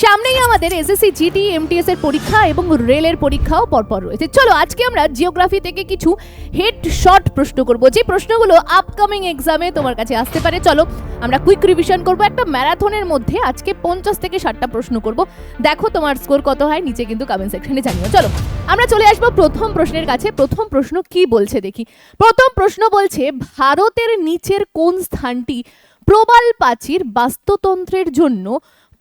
সামনেই আমাদের SSC GD MTS এর পরীক্ষা এবং রেলের পরীক্ষাও পরপর রয়েছে। চলো আজকে আমরা জিওগ্রাফি থেকে কিছু হেড শর্ট প্রশ্ন করব, যে প্রশ্নগুলো আপকামিং এক্সামে তোমার কাছে আসতে পারে। চলো আমরা কুইক রিভিশন করব। একটা ম্যারাথনের মধ্যে আজকে 50 থেকে 60টা প্রশ্ন করব। দেখো তোমার স্কোর কত হয়, নিচে কিন্তু কমেন্ট সেকশনে জানিও। চলো আমরা চলে আসবো প্রথম প্রশ্নের কাছে। প্রথম প্রশ্ন কি বলছে দেখি। প্রথম প্রশ্ন বলছে, ভারতের নিচের কোন স্থানটি প্রবাল প্রাচীর বাস্তুতন্ত্রের জন্য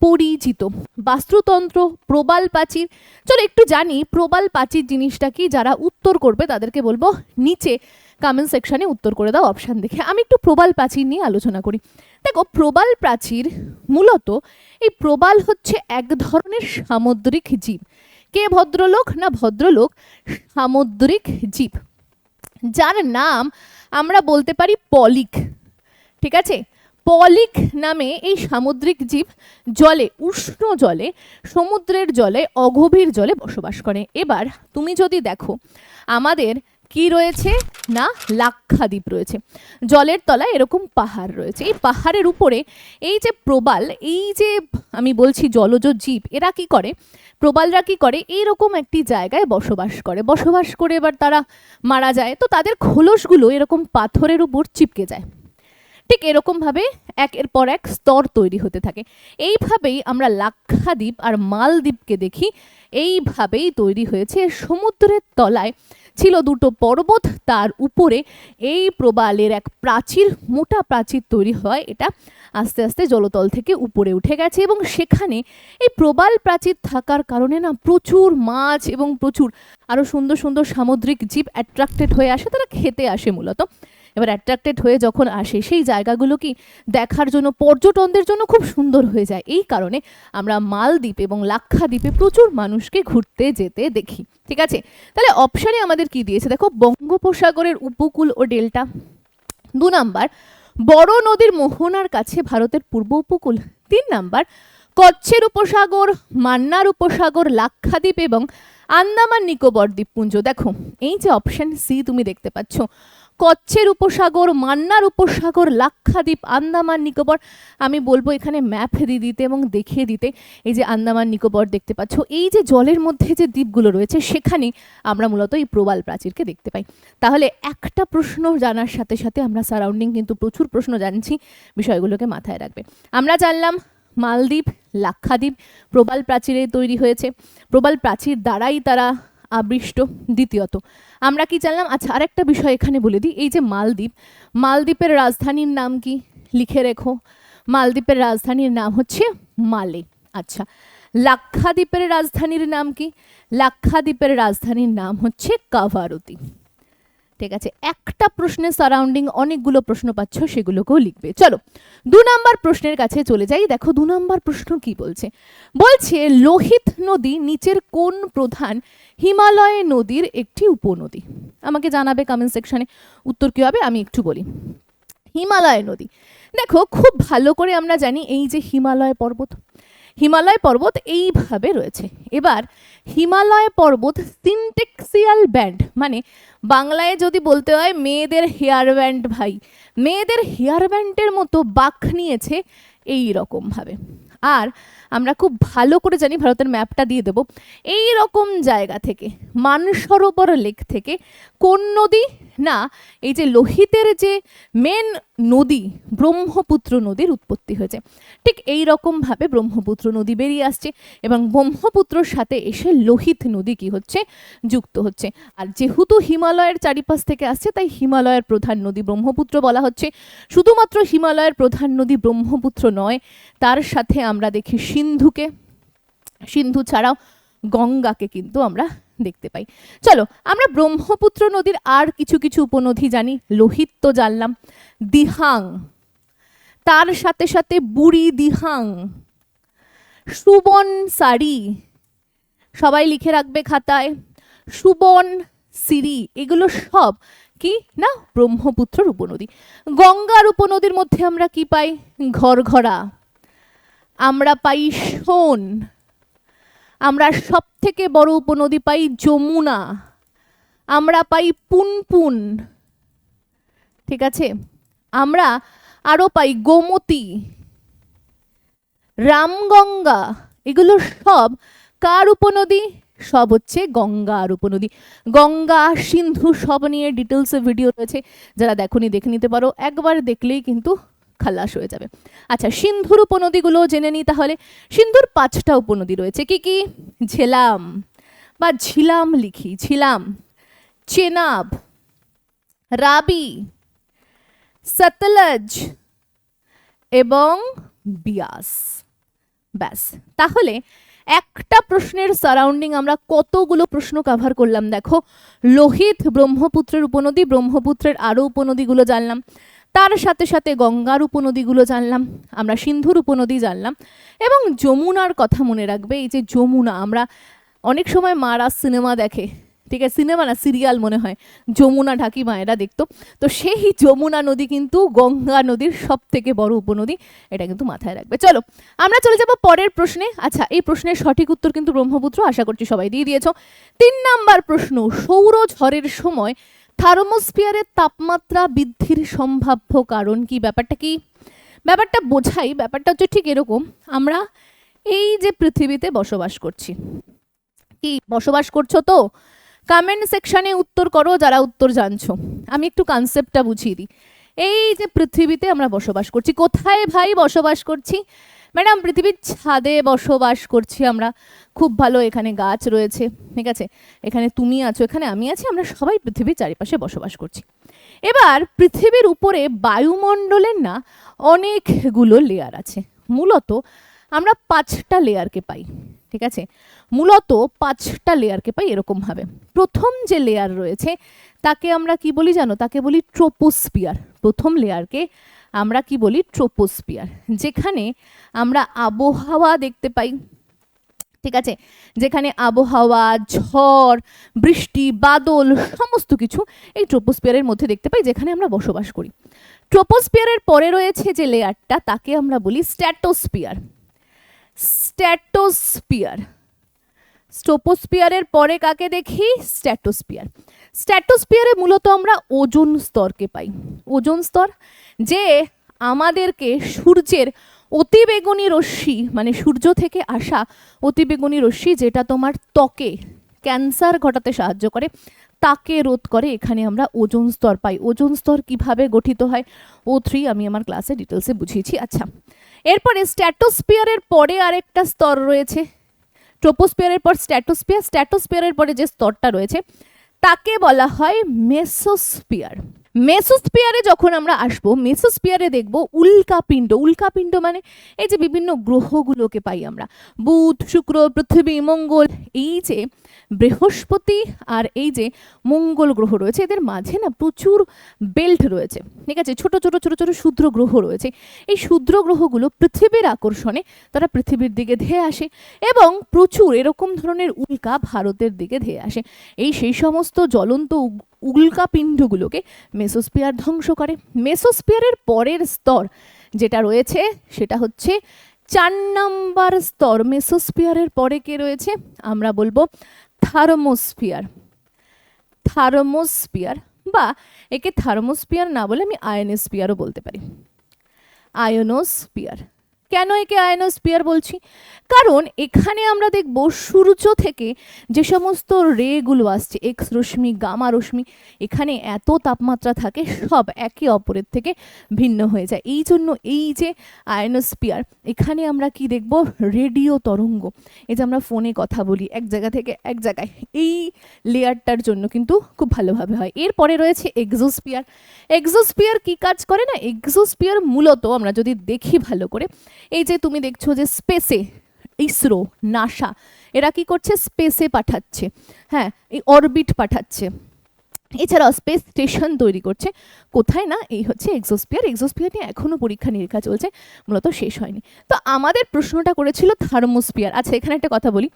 পরিচিত? বাস্তুতন্ত্র, প্রবাল প্রাচীর। চলো একটু জানি প্রবাল প্রাচীর জিনিসটা কি। যারা উত্তর করবে তাদেরকে বলবো নিচে কমেন্ট সেকশনে উত্তর করে দাও অপশান দেখে। আমি একটু প্রবাল প্রাচীর নিয়ে আলোচনা করি। দেখো প্রবাল প্রাচীর মূলত, এই প্রবাল হচ্ছে এক ধরনের সামুদ্রিক জীব। কে ভদ্রলোক না ভদ্রলোক, সামুদ্রিক জীব যার নাম আমরা বলতে পারি পলিক। ঠিক আছে, পলিক নামে এই সামুদ্রিক জীব জলে, উষ্ণ জলে, সমুদ্রের জলে, অগভীর জলে বসবাস করে। এবার তুমি যদি দেখো আমাদের কি রয়েছে না, লাক্ষাদ্বীপ রয়েছে। জলের তলায় এরকম পাহাড় রয়েছে। এই পাহাড়ের উপরে এই যে প্রবাল, এই যে আমি বলছি জলজ জীব, এরা কি করে, প্রবালরা কি করে, এইরকম একটি জায়গায় বসবাস করে। বসবাস করে এবার তারা মারা যায়, তো তাদের খোলসগুলো এরকম পাথরের উপর চিপকে যায়। ঠিক এরকমভাবে একের পর এক স্তর তৈরি হতে থাকে। এইভাবেই আমরা লাক্ষাদ্বীপ আর মালদ্বীপকে দেখি, এইভাবেই তৈরি হয়েছে। সমুদ্রের তলায় ছিল দুটো পর্বত, তার উপরে এই প্রবালের এক প্রাচীর, মোটা প্রাচীর তৈরি হয়। এটা আস্তে আস্তে জলতল থেকে উপরে উঠে গেছে এবং সেখানে এই প্রবাল প্রাচীর থাকার কারণে না প্রচুর মাছ এবং প্রচুর আরও সুন্দর সুন্দর সামুদ্রিক জীব অ্যাট্রাক্টেড হয়ে আসে। তারা খেতে আসে মূলত। এবার অ্যাট্রাক্টেড হয়ে যখন আসে, সেই জায়গাগুলো কি দেখার জন্য, পর্যটনদের জন্য খুব সুন্দর হয়ে যায়। এই কারণে আমরা মালদ্বীপ এবং লাক্ষাদ্বীপে প্রচুর মানুষকে ঘুরতে যেতে দেখি। ঠিক আছে, তাহলে অপশানে আমাদের কি দিয়েছে দেখো, বঙ্গোপসাগরের উপকূল ও ডেল্টা। 2 নাম্বার, বড় নদীর মোহনার কাছে ভারতের পূর্ব উপকূল। 3 নাম্বার, কচ্ছের উপসাগর, মান্নার উপসাগর, লাক্ষাদ্বীপ এবং আন্দামান নিকোবর দ্বীপপুঞ্জ। দেখো এই যে অপশন সি তুমি দেখতে পাচ্ছ, কচ্ছের উপসাগর, মান্নার উপসাগর, লাক্ষাদ্বীপ, আন্দামান নিকোবর। আমি বলবো এখানে ম্যাপ দিয়ে দিতে এবং দেখিয়ে দিতে। এই যে আন্দামান নিকোবর দেখতে পাচ্ছ, এই যে জলের মধ্যে যে দ্বীপগুলো রয়েছে, সেখানেই আমরা মূলত এই প্রবাল প্রাচীরকে দেখতে পাই। তাহলে একটা প্রশ্ন জানার সাথে সাথে আমরা সারাউন্ডিং কিন্তু প্রচুর প্রশ্ন জানছি, বিষয়গুলোকে মাথায় রাখবে। আমরা জানলাম মালদ্বীপ, লাক্ষাদ্বীপ প্রবাল প্রাচীরে তৈরি হয়েছে, প্রবাল প্রাচীর দ্বারাই তারা আবৃষ্ট। দ্বিতীয়ত আমরা কি জানলাম, আচ্ছা আরেকটা বিষয় এখানে বলে দিই। এই যে মালদ্বীপ, মালদ্বীপের রাজধানীর নাম কি লিখে রেখো। মালদ্বীপের রাজধানীর নাম হচ্ছে মালে। আচ্ছা, লাক্ষাদ্বীপের রাজধানীর নাম কি? লাক্ষাদ্বীপের রাজধানীর নাম হচ্ছে কাভারতি। ঠিক আছে, একটা প্রশ্নের সারাউন্ডিং অনেকগুলো প্রশ্ন পাচ্ছ, সেগুলোকেও লিখবে। চলো 2 নাম্বার প্রশ্নের কাছে চলে যাই। দেখো 2 নাম্বার প্রশ্ন কি বলছে। বলছে লোহিত নদী নিচের কোন প্রধান হিমালয় নদীর একটি উপনদী? আমাকে জানাবে কমেন্ট সেকশনে উত্তর কি হবে, আমি একটু বলি। হিমালয় নদী, দেখো খুব ভালো করে আমরা জানি এই যে হিমালয় পর্বত, হিমালয় পর্বত এইভাবে রয়েছে। এবার হিমালয় পর্বত সিনটেক্সিয়াল ব্যান্ড, মানে বাংলায় যদি বলতে হয় মেয়েদের হেয়ার ব্যান্ড, ভাই মেয়েদের হেয়ার ব্যান্ডের মতো বাঁক নিয়েছে এই রকমভাবে। আর আমরা খুব ভালো করে জানি, ভারতের ম্যাপটা দিয়ে দেবো, এই রকম জায়গা থেকে, মানসরোবর লেক থেকে কোন নদী না, এই যে লোহিতের যে মেন নদী ব্রহ্মপুত্র নদীর উৎপত্তি হয়েছে। ঠিক এই রকমভাবে ব্রহ্মপুত্র নদী বেরিয়ে আসছে এবং ব্রহ্মপুত্রর সাথে এসে লোহিত নদী কি হচ্ছে, যুক্ত হচ্ছে। আর যেহেতু হিমালয়ের চারিপাশ থেকে আসছে, তাই হিমালয়ের প্রধান নদী ব্রহ্মপুত্র বলা হচ্ছে। শুধুমাত্র হিমালয়ের প্রধান নদী ব্রহ্মপুত্র নয়, তার সাথে আমরা দেখি সিন্ধুকে, সিন্ধু ছাড়াও গঙ্গাকে কিন্তু আমরা দেখতে পাই। চলো আমরা ব্রহ্মপুত্র নদীর আর কিছু কিছু উপনদী জানি। লোহিত তো জানলাম, দিহাং, তার সাথে সাথে বুড়ি দিহাং, সুবন সারি, সবাই লিখে রাখবে খাতায়, সুবন সিরি, এগুলো সব কি না ব্রহ্মপুত্রের উপনদী। গঙ্গার উপনদীর মধ্যে আমরা কি পাই, ঘরঘরা, আমরা পাই সোন, আমরা সব থেকে বড় উপনদী পাই যমুনা, আমরা পাই পুনপুন। ঠিক আছে, আমরা আরো পাই গোমতী, রামগঙ্গা, এগুলো সব কার উপনদী? সব হচ্ছে গঙ্গার উপনদী। গঙ্গা, সিন্ধু সব নিয়ে ডিটেলসে ভিডিও রয়েছে, যারা দেখোনি দেখে নিতে পারো, একবার দেখলেই কিন্তু খালাস হয়ে যাবে। আচ্ছা, সিন্ধুর উপনদীগুলো জেনে নিই তাহলে। সিন্ধুর 5টা উপনদী রয়েছে, কি কি? ঝেলাম বা ঝিলাম লিখি, ঝিলাম, চেনাব, রাবি, সতলজ এবং বিয়াস। ব্যাস, তাহলে একটা প্রশ্নের সারাউন্ডিং আমরা কতগুলো প্রশ্ন কভার করলাম দেখো। লোহিত ব্রহ্মপুত্রের উপনদী, ব্রহ্মপুত্রের আরও উপনদীগুলো জানলাম, তার সাথে সাথে গঙ্গার উপনদীগুলো জানলাম, আমরা সিন্ধুর উপনদী জানলাম, এবং যমুনার কথা মনে রাখবে। এই যে যমুনা, আমরা অনেক সময় মারা সিনেমা দেখে, ঠিক আছে, সিনেমা না সিরিয়াল মনে হয়, যমুনা ঢাকি মায়েরা দেখতো, তো সেই যমুনা নদী কিন্তু গঙ্গা নদীর সব থেকে বড় উপনদী, এটা কিন্তু মাথায় রাখবে। চলো আমরা চলে যাব পরের প্রশ্নে। আচ্ছা, এই প্রশ্নের সঠিক উত্তর কিন্তু ব্রহ্মপুত্র, আশা করছি সবাই দিয়ে দিয়েছো। 3 নাম্বার প্রশ্ন, সৌরঝড়ের সময় থার্মোস্ফিয়ারের তাপমাত্রা বৃদ্ধির সম্ভাব্য কারণ কি? ব্যাপারটা কি? ব্যাপারটা বোঝাই, ব্যাপারটা হচ্ছে ঠিক এরকম, আমরা এই যে পৃথিবীতে বসবাস করছি, কি বসবাস করছো তো? কমেন্ট সেকশনে উত্তর করো যারা উত্তর জানছো। আমি একটু কনসেপ্টটা বুঝিয়ে দিই। এই যে পৃথিবীতে আমরা বসবাস করছি, কোথায় ভাই বসবাস করছি? ম্যাডাম পৃথিবীর ছাদে বসবাস করছি আমরা, খুব ভালো, এখানে গাছ রয়েছে, ঠিক আছে, এখানে তুমি আছো, এখানে আমি আছি, আমরা সবাই পৃথিবীর চারিপাশে বসবাস করছি। এবার পৃথিবীর উপরে বায়ুমণ্ডলের না অনেকগুলো লেয়ার আছে, মূলত আমরা 5টা লেয়ারকে পাই, ঠিক আছে, মূলত 5টা লেয়ারকে পাই এরকমভাবে। প্রথম যে লেয়ার রয়েছে তাকে আমরা কি বলি জানো? তাকে বলি ট্রোপোস্ফিয়ার। প্রথম লেয়ারকে আমরা কি বলি? ট্রোপোস্ফিয়ার, যেখানে আমরা আবহাওয়া দেখতে পাই, ঠিক আছে, যেখানে আবহাওয়া, ঝড়, বৃষ্টি, বাদল সমস্ত কিছু এই ট্রোপোস্ফিয়ারের মধ্যে দেখতে পাই, যেখানে আমরা বসবাস করি। ট্রোপোস্ফিয়ারের পরে রয়েছে যে লেয়ারটা তাকে আমরা বলি স্ট্র্যাটোস্ফিয়ার। স্ট্র্যাটোস্ফিয়ার, ট্রোপোস্ফিয়ারের পরে কাকে দেখি? স্ট্র্যাটোস্ফিয়ার। স্ট্র্যাটোস্ফিয়ারে মূলত আমরা ওজোন স্তরকে পাই। ওজোন স্তর, যে আমাদেরকে সূর্যের অতিবেগুনি রশ্মি, মানে সূর্য থেকে আসা অতিবেগুনি রশ্মি, যেটা তোমার ত্বকে ক্যান্সার ঘটাতে সাহায্য করে, তাকে রোধ করে, এখানে আমরা ওজোন স্তর পাই। ওজোন স্তর কিভাবে গঠিত হয় O3 আমি আমার ক্লাসে ডিটেলসে বুঝিয়েছি। আচ্ছা, এরপরে স্ট্র্যাটোস্ফিয়ারের পরে আরেকটা স্তর রয়েছে, ট্রোপোস্ফিয়ারের পর স্ট্র্যাটোস্ফিয়ার, স্ট্র্যাটোস্ফিয়ারের পরে যে স্তরটা রয়েছে তাকে বলা হয় মেসোস্ফিয়ার। মেসোস্ফিয়ারে যখন আমরা আসবো, মেসোস্ফিয়ারে দেখব উল্কাপিণ্ড। উল্কাপিণ্ড মানে এই যে বিভিন্ন গ্রহগুলোকে পাই আমরা, বুধ, শুক্র, পৃথিবী, মঙ্গল। এই যে বৃহস্পতি আর এই যে মঙ্গল গ্রহ রয়েছে, এদের মাঝে না প্রচুর বেল্ট রয়েছে, ঠিক আছে, ছোট ছোট ছোট ছোট ক্ষুদ্র গ্রহ রয়েছে। এই ক্ষুদ্র গ্রহগুলো পৃথিবীর আকর্ষণে তারা পৃথিবীর দিকে ধেয়ে আসে, এবং প্রচুর এরকম ধরনের উল্কা ভারতের দিকে ধেয়ে আসে। এই সেই সমস্ত জ্বলন্ত উল্কাপিণ্ডগুলোকে মেসোস্ফিয়ার ধ্বংস করে। মেসোস্ফিয়ারের পরের স্তর যেটা রয়েছে সেটা হচ্ছে 4 নাম্বার স্তর। মেসোস্ফিয়ারের পরে কে রয়েছে? আমরা বলবো থার্মোস্ফিয়ার। থার্মোস্ফিয়ার, বা একে থার্মোস্ফিয়ার না বলে আমি আয়নোস্ফিয়ারও বলতে পারি। আয়নোস্ফিয়ার। কেন একে আয়নোস্ফিয়ার বলছি? কারণ এখানে আমরা দেখব সূর্য থেকে যে সমস্ত রেগুলো আসছে, এক্স রশ্মি, গামা রশ্মি, এখানে এত তাপমাত্রা থাকে, সব একে অপরের থেকে ভিন্ন হয়ে যায়। এই জন্য এই যে আয়নোস্ফিয়ার, এখানে আমরা কি দেখব? রেডিও তরঙ্গ। এই যে আমরা ফোনে কথা বলি এক জায়গা থেকে এক জায়গায়, এই লেয়ারটার জন্য কিন্তু খুব ভালোভাবে হয়। এরপরে রয়েছে এক্সোস্ফিয়ার। এক্সোস্ফিয়ার কি কাজ করে না? এক্সোস্ফিয়ার মূলত আমরা যদি দেখি ভালো করে, এই যে তুমি দেখছো যে স্পেসে ইসরো, নাসা, এরা কি করছে? স্পেসে পাঠাচ্ছে, হ্যাঁ, এই অরবিট পাঠাচ্ছে, এছাড়াও স্পেস স্টেশন তৈরি করছে। কোথায় না? এই হচ্ছে এক্সোস্ফিয়ার। এক্সোস্ফিয়ার নিয়ে এখনও পরীক্ষা নিরীক্ষা চলছে, মূলত শেষ হয়নি। তো আমাদের প্রশ্নটা করেছিল থার্মোস্ফিয়ার। আচ্ছা, এখানে একটা কথা বলি,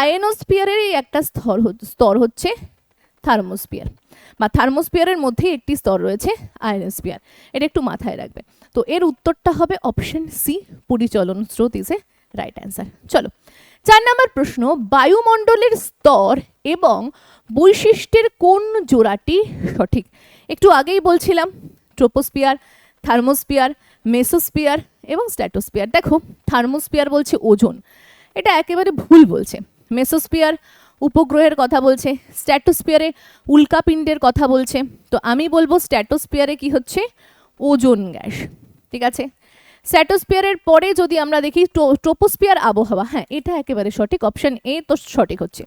আয়নোস্ফিয়ারের এই একটা স্তর হচ্ছে থার্মোস্ফিয়ার, বা থার্মোস্ফিয়ারের মধ্যে একটি স্তর রয়েছে আয়নোস্ফিয়ার, এটা একটু মাথায় রাখবে। তো এর উত্তরটা হবে অপশন সি, পরিচলন স্রোত ইজ এ রাইট অ্যান্সার। চলো 4 নম্বর প্রশ্ন, বায়ুমণ্ডলের স্তর এবং বৈশিষ্ট্যের কোন জোড়াটি সঠিক? একটু আগেই বলছিলাম ট্রোপোস্ফিয়ার, থার্মোস্ফিয়ার, মেসোস্ফিয়ার এবং স্ট্র্যাটোস্ফিয়ার। দেখো, থার্মোস্ফিয়ার বলছে ওজোন, এটা একেবারে ভুল বলছে। মেসোস্ফিয়ার উপগ্রহের কথা বলছে, স্ট্র্যাটোস্ফিয়ারে উল্কাপিণ্ডের কথা বলছে। তো আমি বলবো স্ট্র্যাটোস্ফিয়ারে কি হচ্ছে, ওজোন গ্যাস। ঠিক আছে, স্ট্র্যাটোস্ফিয়ারের পরে যদি আমরা দেখি ট্রোপোস্ফিয়ার আবহাওয়া, হ্যাঁ এটা একেবারে সঠিক, অপশন এ তো সঠিক হচ্ছে।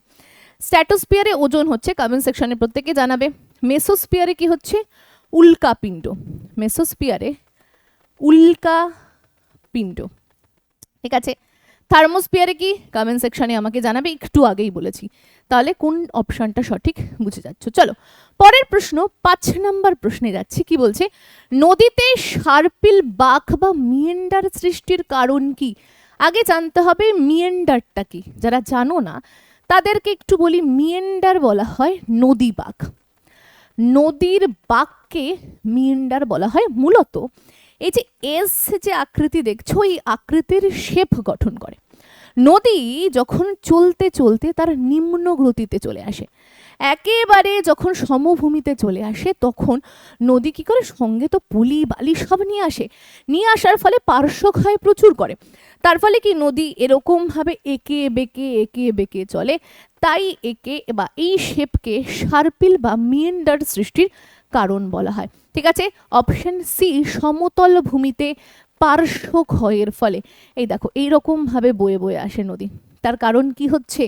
স্ট্র্যাটোস্ফিয়ারে ওজোন হচ্ছে, কমেন্ট সেকশনে প্রত্যেকে জানাবে। মেসোস্ফিয়ারে কি হচ্ছে, উল্কাপিণ্ড, মেসোস্ফিয়ারে উল্কাপিণ্ড। ঠিক আছে, থার্মোস্ফিয়ারে কি, কমেন্ট সেকশনে আমাকে জানাবে, একটু আগেই বলেছি। তাহলে কোন অপশনটা সঠিক বুঝে যাচ্ছ। চলো পরের প্রশ্ন, 5 নম্বর প্রশ্নে যাচ্ছি। কি বলছে, নদীতে সার্পিল, বাঁক বা মিয়েন্ডার সৃষ্টির কারণ কি? আগে জানতে হবে মিয়েন্ডারটা কি। যারা জানো না তাদেরকে একটু বলি, মিয়েন্ডার বলা হয় নদী বাঁক। নদীর বাঁককে মিয়েন্ডার বলা হয়। মূলত এই যে এস যে আকৃতি দেখছো, এই আকৃতির শেপ গঠন করে। নদী যখন চলতে চলতে তার নিম্ন গতিতে চলে আসে, একেবারে যখন সমভূমিতে চলে আসে, তখন নদী কি করে, সঙ্গে তো পলি বালি সব নিয়ে আসে। নিয়ে আসার ফলে পার্শ্বক্ষয় প্রচুর করে। তার ফলে কি নদী এরকমভাবে এঁকে বেঁকে চলে। তাই একে বা এই শেপকে সার্পিল বা মিয়েন্ডার সৃষ্টির কারণ বলা হয়। ঠিক আছে, অপশন সি, সমতল ভূমিতে পার্শ্বক্ষয়ের ফলে। এই দেখো এইরকম ভাবে বয়ে বয়ে আসে নদী। তার কারণ কি হচ্ছে,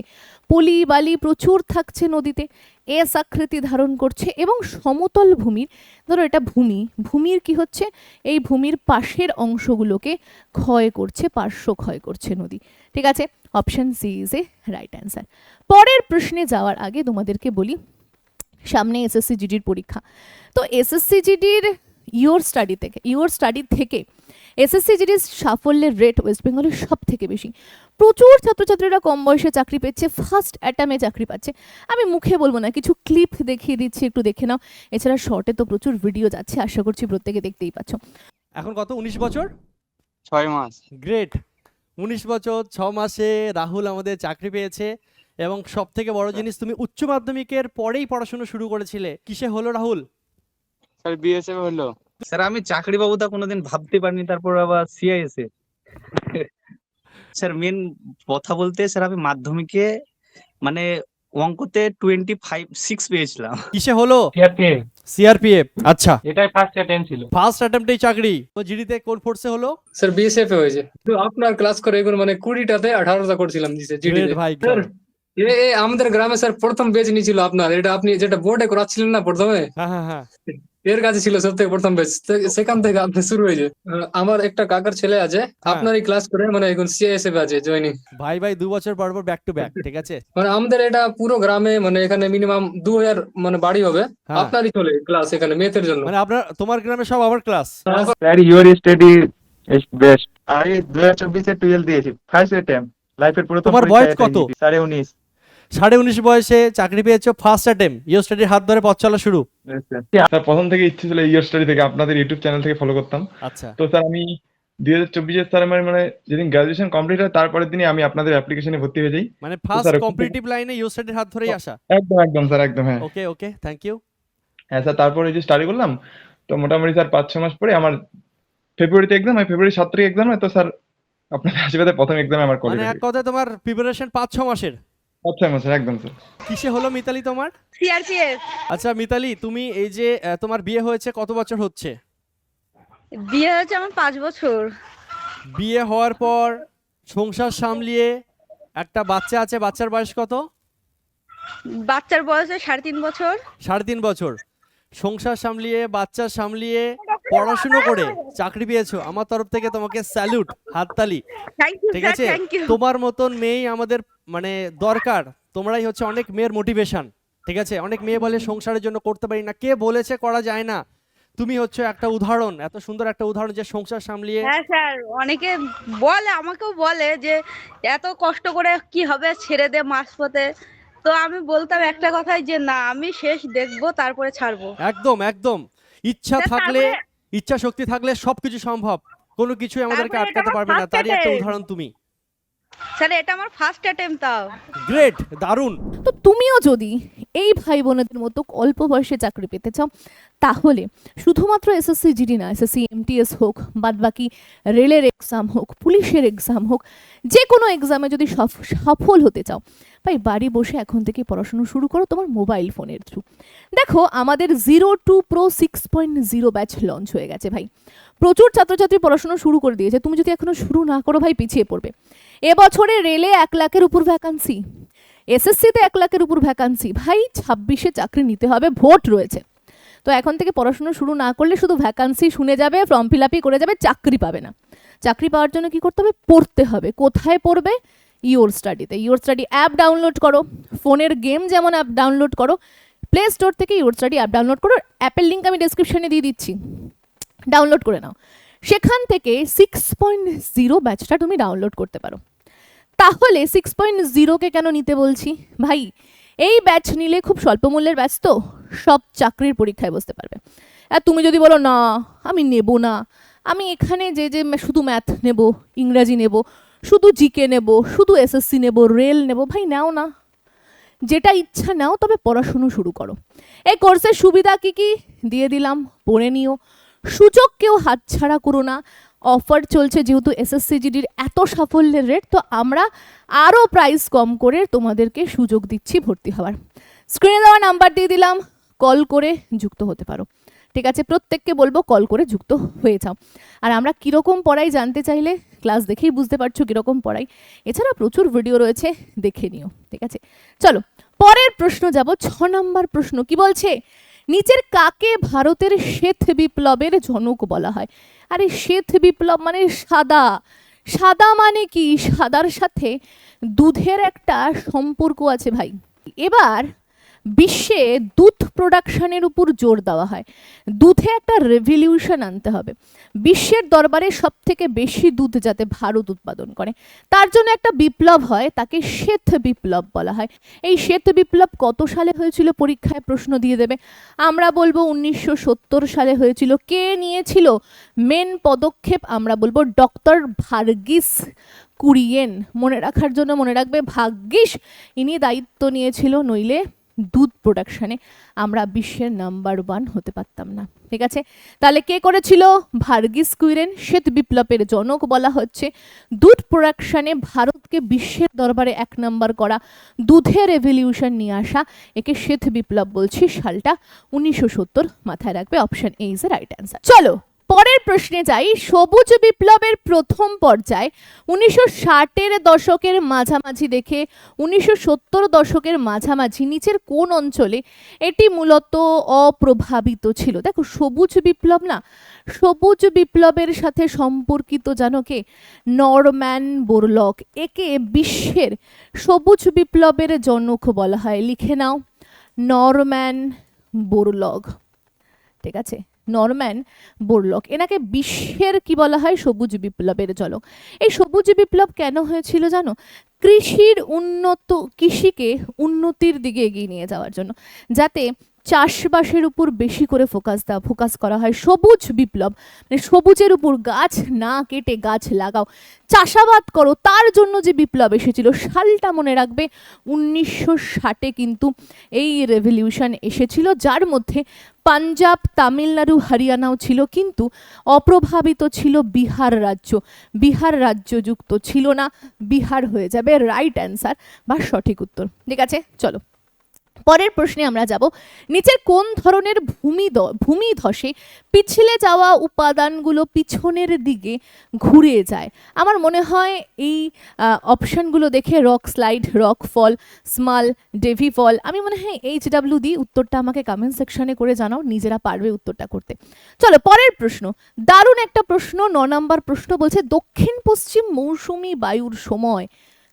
পলি বালি প্রচুর থাকছে নদীতে, এস আকৃতি ধারণ করছে, এবং সমতল ভূমির, ধরো এটা ভূমির কি হচ্ছে, এই ভূমির পাশের অংশগুলোকে ক্ষয় করছে, পার্শ্ব ক্ষয় করছে নদী। ঠিক আছে, option C is a right answer. পরের প্রশ্নে যাওয়ার আগে তোমাদেরকে বলি, সামনে এসএসসি জিডির পরীক্ষা। তো এসএসসি জিডির ইওর স্টাডি থেকে এসএসসি জিডির সাফল্যের রেট ওয়েস্ট বেঙ্গলের সব থেকে বেশি। প্রচুর ছাত্রছাত্রীরা কম বয়সে চাকরি পেয়েছে, ফার্স্ট অ্যাটামে চাকরি পাচ্ছে। আমি মুখে বলবো না, কিছু ক্লিপ দেখিয়ে দিচ্ছি, একটু দেখে নাও। এছাড়া শর্টে তো প্রচুর ভিডিও যাচ্ছে, আশা করছি প্রত্যেকে দেখতেই পাচ্ছ। এখন কত, 19 বছর 6 মাস। গ্রেট, 19 বছর 6 মাসে রাহুল আমাদের চাকরি পেয়েছে। এবং সব থেকে বড় জিনিস, তুমি উচ্চ মাধ্যমিকের পরেই পড়াশোনা শুরু করেছিলে। কিসে হলো রাহুল? স্যার বিএসএফ হলো। স্যার আমি চাকরি পাবো তা কোনোদিন ভাবতে পারিনি, তারপর আবার সিআইএসএ। স্যার মেন কথা বলতে স্যার আমি মাধ্যমিকে মানে অঙ্কতে 25 পেয়েছিলাম। কিসে হলো? CRPF, CRPF. আচ্ছা, এটাই ফার্স্ট অ্যাটেম্প ছিল। ফার্স্ট অ্যাটেম্পটেই চাকরি। তো জিডিতে কোন ফোর্সে হলো? স্যার বিএসএফ এ হয়েছে। তো আপনার ক্লাস করে এখন মানে 20টাতে 18টা করছিলাম দিছে জিডি গ্রেট ভাই। স্যার আমাদের গ্রামে স্যার প্রথম বেচ নিয়েছিল আপনার, এটা আপনি যেটা বোর্ডে করাচ্ছিলেন না প্রথমে, হ্যাঁ হ্যাঁ হ্যাঁ, এর কাছে ছিল সব থেকে প্রথম বেচ। সেখান থেকে আপনি শুরু হয়েছে। আমার একটা কাকার ছেলে আছে আপনারই ক্লাস করে, মানে এখন সিআইএসএফ আছে জয়েনিং। ভাই 2 বছর পর পর ব্যাক টু ব্যাক। ঠিক আছে, মানে আমাদের এটা পুরো গ্রামে, মানে এখানে মিনিমাম 2000 মানে বাড়ি হবে। হ্যাঁ। আপনারই চলে ক্লাস এখানে মেথের জন্য। মানে তোমার গ্রামে সব আমার class. Sir your study is best. আমি 2024 এ 12 দিয়েছি, ফার্স্ট অ্যাটেম্প, লাইফের প্রথম তোমার পরীক্ষা বয়স কত? 19.5। 19.5 বয়সে চাকরি পেয়েছো, ফার্স্ট অ্যাটেম্প। ইওর স্টাডির হাত ধরে পথ চলা শুরু। স্যার প্রথম থেকে ইচ্ছে ছিল ইওর স্টাডি থেকে, আপনাদের ইউটিউব চ্যানেল থেকে ফলো করতাম। আচ্ছা, তো স্যার আমি 2024 স্যার আমার মানে যেদিন গ্রাজুয়েশন কমপ্লিট হয় তারপরের দিনই আমি আপনাদের অ্যাপ্লিকেশনে ভর্তি হয়ে যাই। মানে স্যার, ফার্স্ট একটু- কম্পিটিটিভ লাইনে ইওর স্টাডির হাত ধরেই আসা। একদম স্যার, একদম। হ্যাঁ ওকে ওকে, থ্যাংক ইউ। হ্যাঁ স্যার, তারপরে এই যে স্টাডি করলাম, তো মোটামুটি স্যার 5-6 মাস পরে আমার ফেব্রুয়ারিতে এক্সাম হয়, ফেব্রুয়ারি 7 তারিখ এক্সাম হয়। তো স্যার আপনাদের আশীর্বাদে প্রথম এক্সামে আমার মানে কোয়ালিফাই। এক কথায় তোমার প্রিপারেশন 5-6 মাসের। 5-6 মাস স্যার, একদম স্যার। কিসে হলো মিতালি তোমার? সিআরপিএফ। আচ্ছা মিতালি, তুমি এই যে তোমার বিয়ে হয়েছে কত বছর হচ্ছে? বিয়ে হয়েছে আমার 5 বছর। বিয়ে হওয়ার পর সংসার সামলিয়ে একটা বাচ্চা আছে, বাচ্চার বয়স কত? বাচ্চার বয়স 3.5 বছর। 3.5 বছর। সংসার সামলিয়ে, বাচ্চা সামলিয়ে, পড়াশুনো করে চাকরি পেয়েছো। আমার তরফ থেকে তোমাকে স্যালুট, হাততালি। থ্যাংক ইউ ঠিক স্যার, আছে, থ্যাংক ইউ। তোমার মতন মেয়েই আমাদের মানে দরকার। তোমরাই হচ্ছে অনেক মেয়ের মোটিভেশন। ঠিক আছে, অনেক মেয়ে বলে সংসারের জন্য করতে পারি না। কে বলেছে করা যায় না? তুমি হচ্ছে একটা উদাহরণ, এত সুন্দর একটা উদাহরণ যে সংসার সামলিয়ে। হ্যাঁ স্যার, অনেকে বলে, আমাকেও বলে যে এত কষ্ট করে কি হবে, ছেড়ে দে মাঝপথে। তো আমি বলতাম একটা কথাই যে না, আমি শেষ দেখবো তারপরে ছাড়বো। একদম একদম, ইচ্ছা স্যার, থাকলে, তারপরে- ইচ্ছা শক্তি থাকলে সবকিছু সম্ভব। কোনো কিছুই আমাদেরকে তারপরে এটা আটকাতে আমার পারবে না। first তারই একটা attempt। উদাহরণ তুমি। স্যার এটা আমার ফার্স্ট অ্যাটেম্প তাও। গ্রেট, দারুণ। তো তুমিও যদি এই ভাই বোনেদের মতো অল্প বয়সে চাকরি পেতে চাও তাহলে শুধুমাত্র এসএসসি জিডি না, এসএসসি এমটিএস হোক, বাদ বাকি রেলের এক্সাম হোক, পুলিশের এক্সাম হোক, যে কোনো এক্সামে যদি সফল হতে চাও ভাই বাড়ি বসে এখন থেকে পড়াশোনা শুরু করো তোমার মোবাইল ফোনের থ্রু। দেখো আমাদের 02 Pro 6.0 ব্যাচ লঞ্চ হয়ে গেছে ভাই, প্রচুর ছাত্রছাত্রী পড়াশোনা শুরু করে দিয়েছে। তুমি যদি এখনো শুরু না করো ভাই পিছিয়ে পড়বে। এবছরে রেলে 1 লাখের উপর ভ্যাকান্সি, এসএসসিতে 1 লাখের উপর ভ্যাকান্সি, ভাই 26-এ চাকরি নিতে হবে, ভোট রয়েছে। তো এখন থেকে পড়াশোনা শুরু না করলে শুধু ভ্যাকান্সি শুনে যাবে, ফর্ম ফিল আপই করে যাবে, চাকরি পাবে না। চাকরি পাওয়ার জন্য কি করতে হবে? পড়তে হবে। কোথায় পড়বে? ইওর স্টাডিতে। ইওর স্টাডি অ্যাপ ডাউনলোড করো, ফোনের গেম যেমন অ্যাপ ডাউনলোড করো, প্লে স্টোর থেকে ইওর স্টাডি অ্যাপ ডাউনলোড করো, অ্যাপের লিঙ্ক আমি ডেসক্রিপশনে দিয়ে দিচ্ছি, ডাউনলোড করে নাও। সেখান থেকে 6.0 ব্যাচটা তুমি ডাউনলোড করতে পারো। তাহলে 6.0কে কেন নিতে বলছি ভাই? এই ব্যাচ নিলে খুব স্বল্প মূল্যের ব্যাচ, তো সব চাকরির পরীক্ষায় বসতে পারবে। আর তুমি যদি বলো না আমি নেব না, আমি এখানে যে শুধু ম্যাথ নেব, ইংরাজি নেব, শুধু জিকে নেব, শুধু এসএসসি নেব, রেল নেব, ভাই নাও না, যেটা ইচ্ছা নাও, তবে পড়াশুনো শুরু করো। এই কোর্সের সুবিধা কি কি দিয়ে দিলাম, পড়ে নিও। সুযোগ কেউ হাতছাড়া করো না। অফার চলছে যেহেতু এসএসসি জিডির এত সাফল্যের রেট, তো আমরা আরও প্রাইস কম করে তোমাদেরকে সুযোগ দিচ্ছি ভর্তি হওয়ার। স্ক্রিনে দেওয়া নাম্বার দিয়ে দিলাম, কল করে যুক্ত হতে পারো। ঠিক আছে, প্রত্যেককে বলবো কল করে যুক্ত হয়ে যাও। আর আমরা কীরকম পড়াই জানতে চাইলে ক্লাস দেখেই বুঝতে পারছো কীরকম পড়াই, এছাড়া প্রচুর ভিডিও রয়েছে, দেখে নিও। ঠিক আছে, চলো পরের প্রশ্ন যাব। 6 নম্বর প্রশ্ন কি বলছে? নিচের কাকে ভারতের শ্বেত বিপ্লবের জনক বলা হয়? আরে শ্বেত বিপ্লব মানে সাদা। সাদা মানে কি? সাদার সাথে দুধের একটা সম্পর্ক আছে ভাই। এবার বিশ্বে দুধ প্রোডাকশনের উপর জোর দেওয়া হয়, দুধে একটা রেভলিউশন আনতে হবে, বিশ্বের দরবারে সব থেকে বেশি দুধ যাতে ভারত উৎপাদন করে, তার জন্য একটা বিপ্লব হয়, তাকে শ্বেত বিপ্লব বলা হয়। এই শ্বেত বিপ্লব কত সালে হয়েছিল? পরীক্ষায় প্রশ্ন দিয়ে দেবে। আমরা বলবো 1970 সালে হয়েছিল। কে নিয়েছিল মেন পদক্ষেপ? আমরা বলবো ডক্টর ভার্গিস কুরিয়েন। মনে রাখার জন্য মনে রাখবে ভাগ্যিস ইনি দায়িত্ব নিয়েছিল, নইলে দুধ প্রোডাকশনে আমরা বিশ্বের নাম্বার 1 হতে পারতাম না। ঠিক আছে, তাহলে কে করেছিল? ভার্গিস কুরিয়েন। শ্বেত বিপ্লবের জনক বলা হচ্ছে। দুধ প্রোডাকশনে ভারতকে বিশ্বের দরবারে 1 নাম্বার করা, দুধের রেভলিউশন নিয়ে আসা, একে শ্বেত বিপ্লব বলছি। সালটা 1970, মাথায় রাখবে। Option A is the right answer. চলো পরের প্রশ্নে যাই। সবুজ বিপ্লবের প্রথম পর্যায় 1960-এর দশকের মাঝামাঝি দেখে 1970 দশকের মাঝামাঝি নিচের কোন অঞ্চলে এটি মূলত অপ্রভাবিত ছিল? দেখো সবুজ বিপ্লব না, সবুজ বিপ্লবের সাথে সম্পর্কিত জানো কে? Norman Borlaug. একে বিশ্বের সবুজ বিপ্লবের জনক বলা হয়। লিখে নাও, নরম্যান বোরলগ। ঠিক আছে, নরম্যান বোরলগ, এনাকে বিশ্বের কি বলা হয়? সবুজ বিপ্লবের জনক। এই সবুজ বিপ্লব কেন হয়েছিল জানো? কৃষিকে উন্নতির দিকে এগিয়ে নিয়ে যাওয়ার জন্য, যাতে চাষবাসের উপর বেশি করে ফোকাস করা হয়। সবুজ বিপ্লব মানে সবুজের উপর, গাছ না কেটে গাছ লাগাও, চাষাবাদ করো, তার জন্য যে বিপ্লব এসেছিল। সালটা মনে রাখবে 1960-এ কিন্তু এই রেভলিউশন এসেছিল, যার মধ্যে পাঞ্জাব, তামিলনাড়ু, হরিয়ানাও ছিল, কিন্তু অপ্রভাবিত ছিল বিহার রাজ্য। বিহার রাজ্য যুক্ত ছিল না, বিহার হয়ে যাবে রাইট অ্যান্সার বা সঠিক উত্তর। ঠিক আছে, চলো পরের প্রশ্নে আমরা যাব। নিচের কোন ধরনের ভূমিধসে পিছলে যাওয়া উপাদানগুলো পিছনের দিকে ঘুরে যায়? আমার মনে হয় এই অপশনগুলো দেখে রক স্লাইড, রক ফল, স্মল ডেভি ফল, আমি মনে হয় HW দিই। উত্তরটা আমাকে কমেন্ট সেকশনে করে জানাও, নিজেরা পারবে উত্তরটা করতে। চলো পরের প্রশ্ন, দারুণ একটা প্রশ্ন। 9 নম্বর প্রশ্ন বলছে দক্ষিণ পশ্চিম মৌসুমী বায়ুর সময়।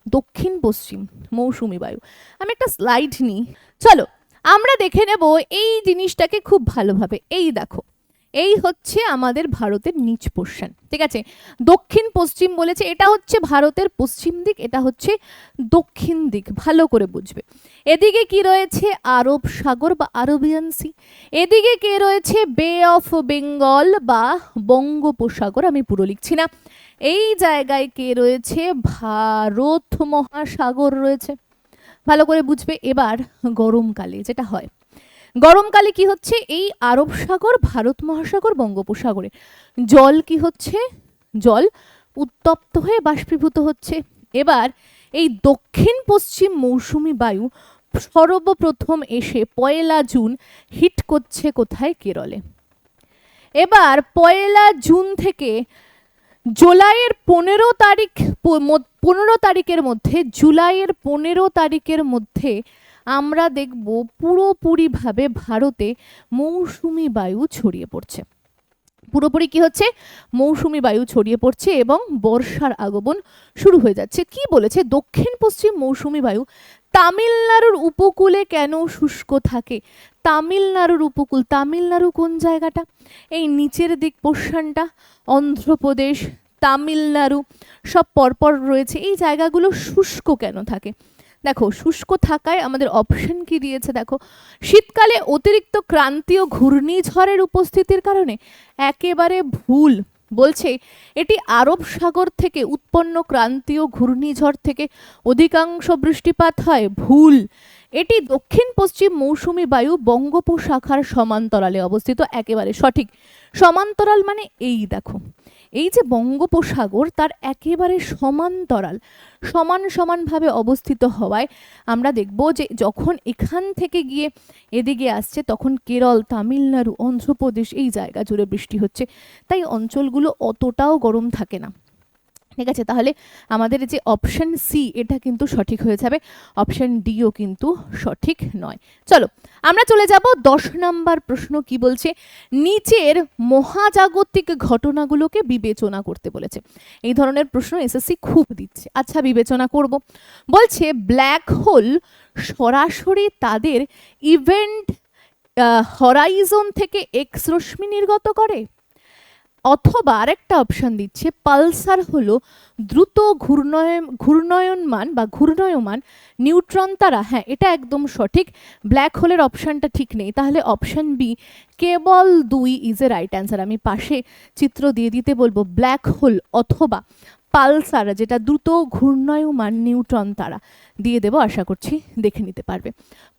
দক্ষিণ পশ্চিম মৌসুমী বায়ু, আমি একটা স্লাইড নিই, চলো আমরা দেখে নেব এই জিনিসটাকে খুব ভালোভাবে। এই দেখো, এই হচ্ছে আমাদের ভারতের নিচ পোর্শন। ঠিক আছে, দক্ষিণ পশ্চিম বলেছে, এটা হচ্ছে ভারতের পশ্চিম দিক, এটা হচ্ছে দক্ষিণ দিক, ভালো করে বুঝবে। এদিকে কি রয়েছে? আরব সাগর বা আরবিয়ান সি। এদিকে কে রয়েছে? বে অফ বেঙ্গল বা বঙ্গোপসাগর, আমি পুরো লিখছি না। এই জায়গায় কে রয়েছে? ভারত মহাসাগর রয়েছে। ভালো করে বুঝবে। এবার গরমকালে যেটা হয়, গরমকালে কি হচ্ছে? এই আরব সাগর, ভারত মহাসাগর, বঙ্গোপসাগরে জল কি হচ্ছে? জল উত্তপ্ত হয়ে বাষ্পীভূত হচ্ছে। এবার এই দক্ষিণ পশ্চিম মৌসুমী বায়ু সর্বপ্রথম এসে ১ জুন হিট করছে কোথায়? কেরলে। এবার ১ জুন থেকে জুলাইয়ের ১৫ তারিখের মধ্যে, জুলাইয়ের ১৫ তারিখের মধ্যে আমরা দেখব পুরোপুরিভাবে ভারতে মৌসুমী বায়ু ছড়িয়ে পড়ছে। পুরোপুরি কি হচ্ছে? মৌসুমী বায়ু ছড়িয়ে পড়ছে এবং বর্ষার আগমন শুরু হয়ে যাচ্ছে। কি বলেছে? দক্ষিণ পশ্চিম মৌসুমী বায়ু তামিলনাড়ুর উপকূলে কেন শুষ্ক থাকে? তামিলনাড়ুর উপকূল, তামিলনাড়ু কোন জায়গাটা? এই নিচের দিক পোর্শনটা, অন্ধ্রপ্রদেশ, তামিলনাড়ু সব পরপর রয়েছে। এই জায়গাগুলো শুষ্ক কেন থাকে? দেখো, শুষ্ক থাকায় আমাদের অপশন কি দিয়েছে দেখো, শীতকালে অতিরিক্ত ক্রান্তীয় ঘূর্ণিঝড়ের উপস্থিতির কারণে। একেবারে ভুল। বলছে এটি আরব সাগর থেকে উৎপন্ন ক্রান্তীয় ঘূর্ণিঝড় থেকে অধিকাংশ বৃষ্টিপাত হয়। ভুল। এটি দক্ষিণ পশ্চিম মৌসুমী বায়ু বঙ্গোপসাগর সমান্তরালে অবস্থিত। একেবারে সঠিক। সমান্তরাল মানে এই দেখো, এই যে বঙ্গোপসাগর তার একেবারে সমান্তরাল, সমান সমানভাবে অবস্থিত হওয়ায় আমরা দেখব যে যখন এখান থেকে গিয়ে এদিকে আসছে তখন কেরল, তামিলনাড়ু, অন্ধ্রপ্রদেশ এই জায়গা জুড়ে বৃষ্টি হচ্ছে। তাই অঞ্চলগুলো অতটাও গরম থাকে না। ঠিক আছে, তাহলে আমাদের যে অপশন সি এটা কিন্তু সঠিক হয়ে যাবে। অপশন ডিও কিন্তু সঠিক নয়। চলো আমরা চলে যাব 10 নম্বর প্রশ্ন। কি বলছে? নিচের মহাজাগতিক ঘটনাগুলোকে বিবেচনা করতে বলেছে। এই ধরনের প্রশ্ন এসএসসি খুব দিচ্ছে। আচ্ছা, বিবেচনা করব। বলছে ব্ল্যাক হোল সরাসরি তাদের ইভেন্ট হরাইজন থেকে এক্স রশ্মি নির্গত করে, অথবা আরেকটা অপশন দিচ্ছে পালসার হলো দ্রুত ঘূর্ণয়মান নিউট্রন তারা। হ্যাঁ, এটা একদম সঠিক। ব্ল্যাক হোলের অপশনটা ঠিক নেই, তাহলে অপশন বি কেবল 2 ইজ এ রাইট অ্যান্সার। আমি পাশে চিত্র দিয়ে দিতে বলবো, ব্ল্যাক হোল অথবা পালসার, যেটা দ্রুত ঘূর্ণায়মান নিউট্রন তারা দিয়ে দেবো, আশা করছি দেখে নিতে পারবে।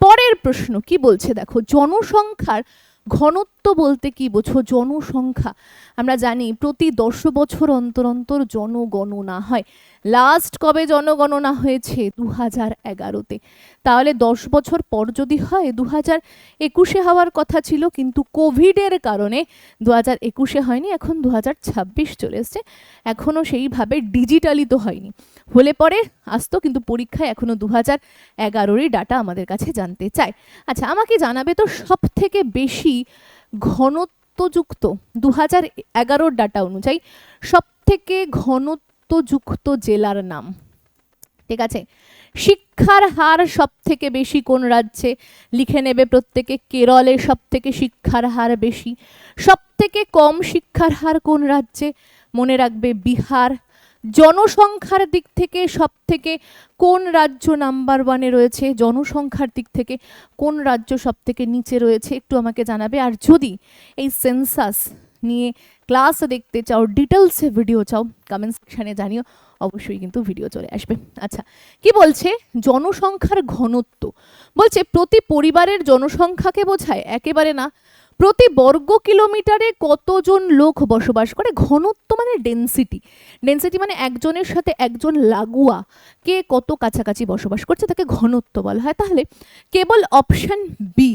পরের প্রশ্ন কি বলছে দেখো, জনসংখ্যার ঘনত্ব বলতে কি বোঝো? জনসংখ্যা আমরা জানি প্রতি 10 বছর অন্তর অন্তর জনগণনা হয়। লাস্ট কবে জনগণনা হয়েছে? 2011-তে। তাহলে 10 বছর পর যদি হয়, 2021-এ হওয়ার কথা ছিল, কিন্তু কোভিডের কারণে 2021-এ হয়নি, এখন 2026 চলে এসছে। এখনও সেইভাবে ডিজিটালি তো হয়নি, হলে পরে আসতো, কিন্তু পরীক্ষায় এখনো 2011-রই ডাটা আমাদের কাছে জানতে চায়। আচ্ছা, আমাকে জানাবে তো সব থেকে বেশি ঘনত্বযুক্ত 2011-র ডাটা অনুযায়ী সব থেকে ঘনত্বযুক্ত জেলার নাম। ঠিক আছে, শিক্ষার হার সব থেকে বেশি কোন রাজ্যে? লিখে নেবে প্রত্যেকে। কেরলে সব থেকে শিক্ষার হার বেশি। সব থেকে কম শিক্ষার হার কোন রাজ্যে? মনে রাখবে বিহার। জনসংখ্যার দিক থেকে সব থেকে কোন রাজ্য নাম্বার 1-এ রয়েছে? জনসংখ্যার দিক থেকে কোন রাজ্য সব থেকে নিচে রয়েছে? একটু আমাকে জানাবে। আর যদি এই সেন্সাস নিয়ে ক্লাস দেখতে চাও, ডিটেলসে ভিডিও চাও, কমেন্ট সেকশনে জানিও, অবশ্যই কিন্তু ভিডিও চলে আসবে। আচ্ছা, কি বলছে? জনসংখ্যার ঘনত্ব বলছে প্রতি পরিবারের জনসংখ্যাকে বোঝায়? একেবারে না। প্রতি বর্গ কিলোমিটারে কতজন লোক বসবাস করে? ঘনত্ব মানে ডেনসিটি। ডেনসিটি মানে একজনের সাথে একজন লাগোয়া কে কত কাছাকাছি বসবাস করছে, তাকে ঘনত্ব বলা হয়। তাহলে কেবল অপশন বি,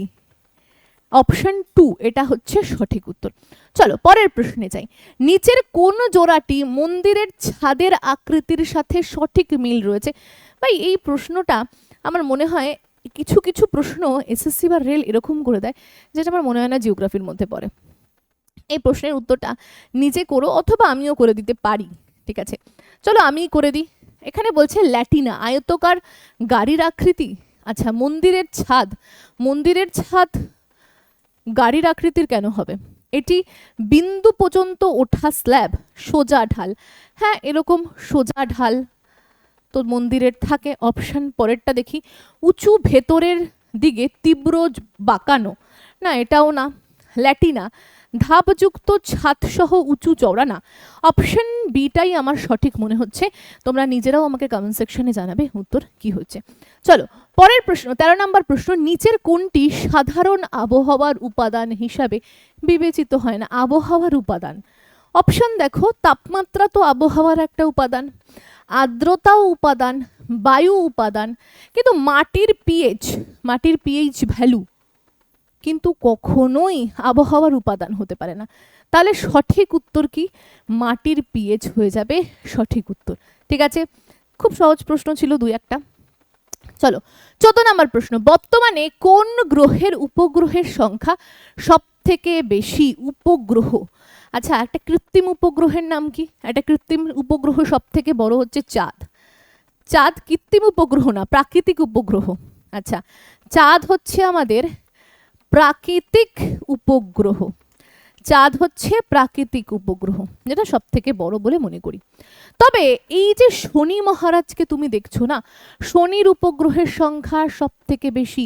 অপশন 2 এটা হচ্ছে সঠিক উত্তর। চলো পরের প্রশ্নে যাই। নিচের কোন জোড়াটি মন্দিরের ছাদের আকৃতির সাথে সঠিক মিল রয়েছে? ভাই, এই প্রশ্নটা আমার মনে হয় কিছু কিছু প্রশ্ন এসএসসি বা রেল এরকম করে দেয় যেটা আমার মনে হয় না জিওগ্রাফির মধ্যে পড়ে। এই প্রশ্নের উত্তরটা নিজে করো, অথবা আমিও করে দিতে পারি। ঠিক আছে, চলো আমিই করে দিই। এখানে বলছে ল্যাটিনা, আয়তকার গাড়ির আকৃতি। আচ্ছা, মন্দিরের ছাদ গাড়ির আকৃতির কেন হবে? এটি বিন্দু পর্যন্ত ওঠা স্ল্যাব, সোজা ঢাল। হ্যাঁ, এরকম সোজা ঢাল তো মন্দিরের থাকে। অপশন পরেরটা দেখি, উঁচু ভেতরের দিকে তীব্র বাঁকানো। না, এটাও না। ল্যাটিনা ধাপযুক্ত ছাদসহ উঁচু চওড়া না, অপশন বিটাই আমার সঠিক মনে হচ্ছে। তোমরা নিজেরাও আমাকে কমেন্ট সেকশনে জানাবে উত্তর কি হচ্ছে। চলো পরের প্রশ্ন, 13 নম্বর প্রশ্ন, নিচের কোনটি সাধারণ আবহাওয়ার উপাদান হিসাবে বিবেচিত হয় না? আবহাওয়ার উপাদান, অপশন দেখো, তাপমাত্রা তো আবহাওয়ার একটা উপাদান, আর্দ্রতাও উপাদান, বায়ু উপাদান, কিন্তু মাটির পিএইচ ভ্যালু কিন্তু কখনোই আবহাওয়ার উপাদান হতে পারে না। তাহলে সঠিক উত্তর কি? মাটির পিএইচ হয়ে যাবে সঠিক উত্তর। ঠিক আছে, খুব সহজ প্রশ্ন ছিল দুই একটা। চলো 14 নম্বর প্রশ্ন, বর্তমানে কোন গ্রহের উপগ্রহের সংখ্যা সব থেকে বেশি? উপগ্রহ, আচ্ছা একটা কৃত্রিম উপগ্রহের নাম কি? একটা কৃত্রিম উপগ্রহ সব থেকে বড় হচ্ছে চাঁদ। চাঁদ কৃত্রিম উপগ্রহ না, প্রাকৃতিক উপগ্রহ। আচ্ছা চাঁদ হচ্ছে আমাদের প্রাকৃতিক উপগ্রহ, চাঁদ হচ্ছে প্রাকৃতিক উপগ্রহ, যেটা সব থেকে বড় বলে মনে করি। তবে এই যে শনি মহারাজকে তুমি দেখছো না, শনির উপগ্রহের সংখ্যা সব থেকে বেশি,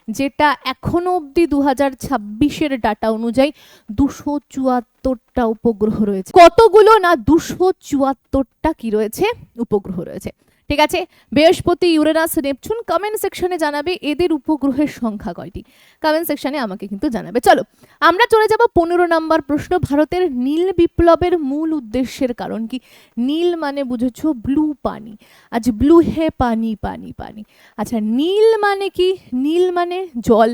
যেটা এখনো অবধি 2026-এর ডাটা অনুযায়ী 274টা উপগ্রহ রয়েছে। কতগুলো না, 274টা কি রয়েছে? উপগ্রহ রয়েছে। ঠিক আছে, বৃহস্পতি, ইউরেনাস, নেপচুন। কমেন্ট সেকশনে জানাবে এদের উপগ্রহের সংখ্যা কয়টি, কমেন্ট সেকশনে আমাকে কিন্তু জানাবে। চলো আমরা চলে যাব 15 নম্বর প্রশ্ন, ভারতের নীল বিপ্লবের মূল উদ্দেশ্যের কারণ কি? নীল মানে বুঝেছো ব্লু, পানি। আজ ব্লু হে পানি পানি পানি। আচ্ছা নীল মানে কি? নীল মানে জল,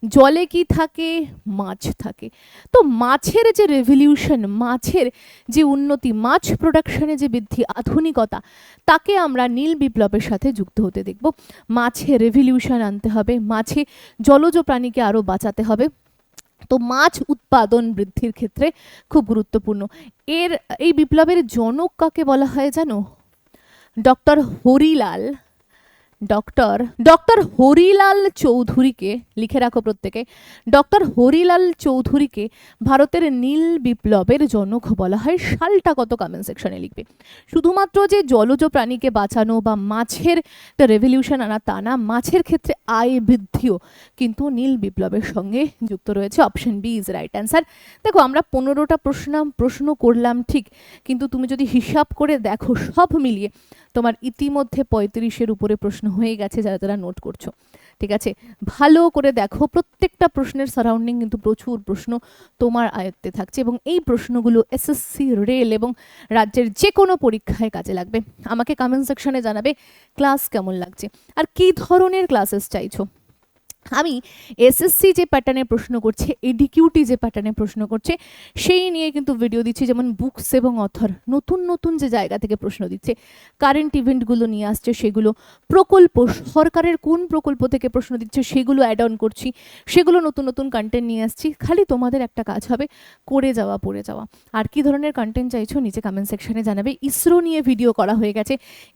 জলে কি থাকে? মাছ থাকে। তো মাছের যে রেভলিউশন, মাছের যে উন্নতি, মাছ প্রোডাকশনে যে বৃদ্ধি, আধুনিকতা, তাকে আমরা নীল বিপ্লবের সাথে যুক্ত হতে দেখব। মাছে রেভলিউশন আনতে হবে, মাছে জলজ প্রাণীকে আরও বাঁচাতে হবে। তো মাছ উৎপাদন বৃদ্ধির ক্ষেত্রে খুব গুরুত্বপূর্ণ। এই বিপ্লবের জনক কাকে বলা হয় জানো? ডক্টর হরিলাল চৌধুরীকে, লিখে রাখো প্রত্যেকে, ডক্টর হরিলাল চৌধুরীকে ভারতের নীল বিপ্লবের জনক বলা হয়। সালটা কত কমেন্ট সেকশনে লিখবে। শুধুমাত্র যে জলজ প্রাণীকে বাঁচানো বা মাছের রেভলিউশন আনা তা না, মাছের ক্ষেত্রে আয় বৃদ্ধিও কিন্তু নীল বিপ্লবের সঙ্গে যুক্ত রয়েছে। Option B is right answer. দেখো আমরা 15টা প্রশ্ন করলাম ঠিক, কিন্তু তুমি যদি হিসাব করে দেখো সব মিলিয়ে তোমার ইতিমধ্যে 35-এর উপরে প্রশ্ন হয়ে গেছে, যারা যারা নোট করছো। ঠিক আছে, ভালো করে দেখো, প্রত্যেকটা প্রশ্নের সারাউন্ডিং কিন্তু প্রচুর প্রশ্ন তোমার আয়ত্তে থাকছে, এবং এই প্রশ্নগুলো এসএসসি, রেল এবং রাজ্যের যে কোনো পরীক্ষায় কাজে লাগবে। আমাকে কমেন্ট সেকশনে জানাবে ক্লাস কেমন লাগছে আর কী ধরনের ক্লাসেস চাইছো। আমি এসএসসি যে প্যাটার্নে প্রশ্ন করছে, এডিকিউটি যে প্যাটার্নে প্রশ্ন করছে, সেই নিয়ে কিন্তু ভিডিও দিচ্ছি। যেমন বুকস এবং অথর নতুন নতুন যে জায়গা থেকে প্রশ্ন দিচ্ছে, কারেন্ট ইভেন্টগুলো নিয়ে আসছে, সেগুলো প্রকল্প, সরকারের কোন প্রকল্প থেকে প্রশ্ন দিচ্ছে সেগুলো অ্যাড অন করছি, সেগুলো নতুন নতুন কন্টেন্ট নিয়ে আসছি। খালি তোমাদের একটা কাজ হবে, করে যাওয়া, পড়ে যাওয়া। আর কি ধরনের কন্টেন্ট চাইছো নিচে কমেন্ট সেকশনে জানাবে। ইসরো নিয়ে ভিডিও করা হয়ে গেছে,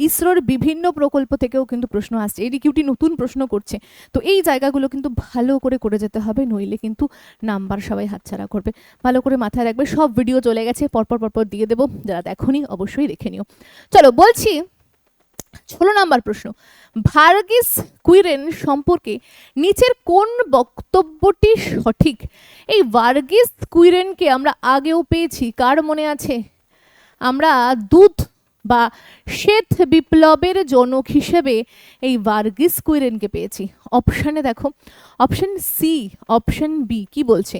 ইসরোর বিভিন্ন প্রকল্প থেকেও কিন্তু প্রশ্ন আসছে, এডিকিউটি নতুন প্রশ্ন করছে। তো এই জায়গাগুলো কিন্তু ভালো করে যেতে হবে, নইলে কিন্তু নাম্বার সবাই হাতছাড়া করবে। ভালো করে মাথায় রাখবে, সব ভিডিও চলে গেছে, পরপর দিয়ে দেবো, যারা দেখোনি অবশ্যই দেখে নিও। চলো বলছি 16 নম্বর প্রশ্ন, ভার্গিস কুইরেন সম্পর্কে নিচের কোন বক্তব্যটি সঠিক? এই ভার্গিস কুইরেনকে আমরা আগেও পেয়েছি, কার মনে আছে? আমরা দুধ বা শ্বেত বিপ্লবের জনক হিসেবে এই ভার্গিস কুইরেনকে পেয়েছি। অপশানে দেখো, অপশন সি, অপশন বি কি বলছে?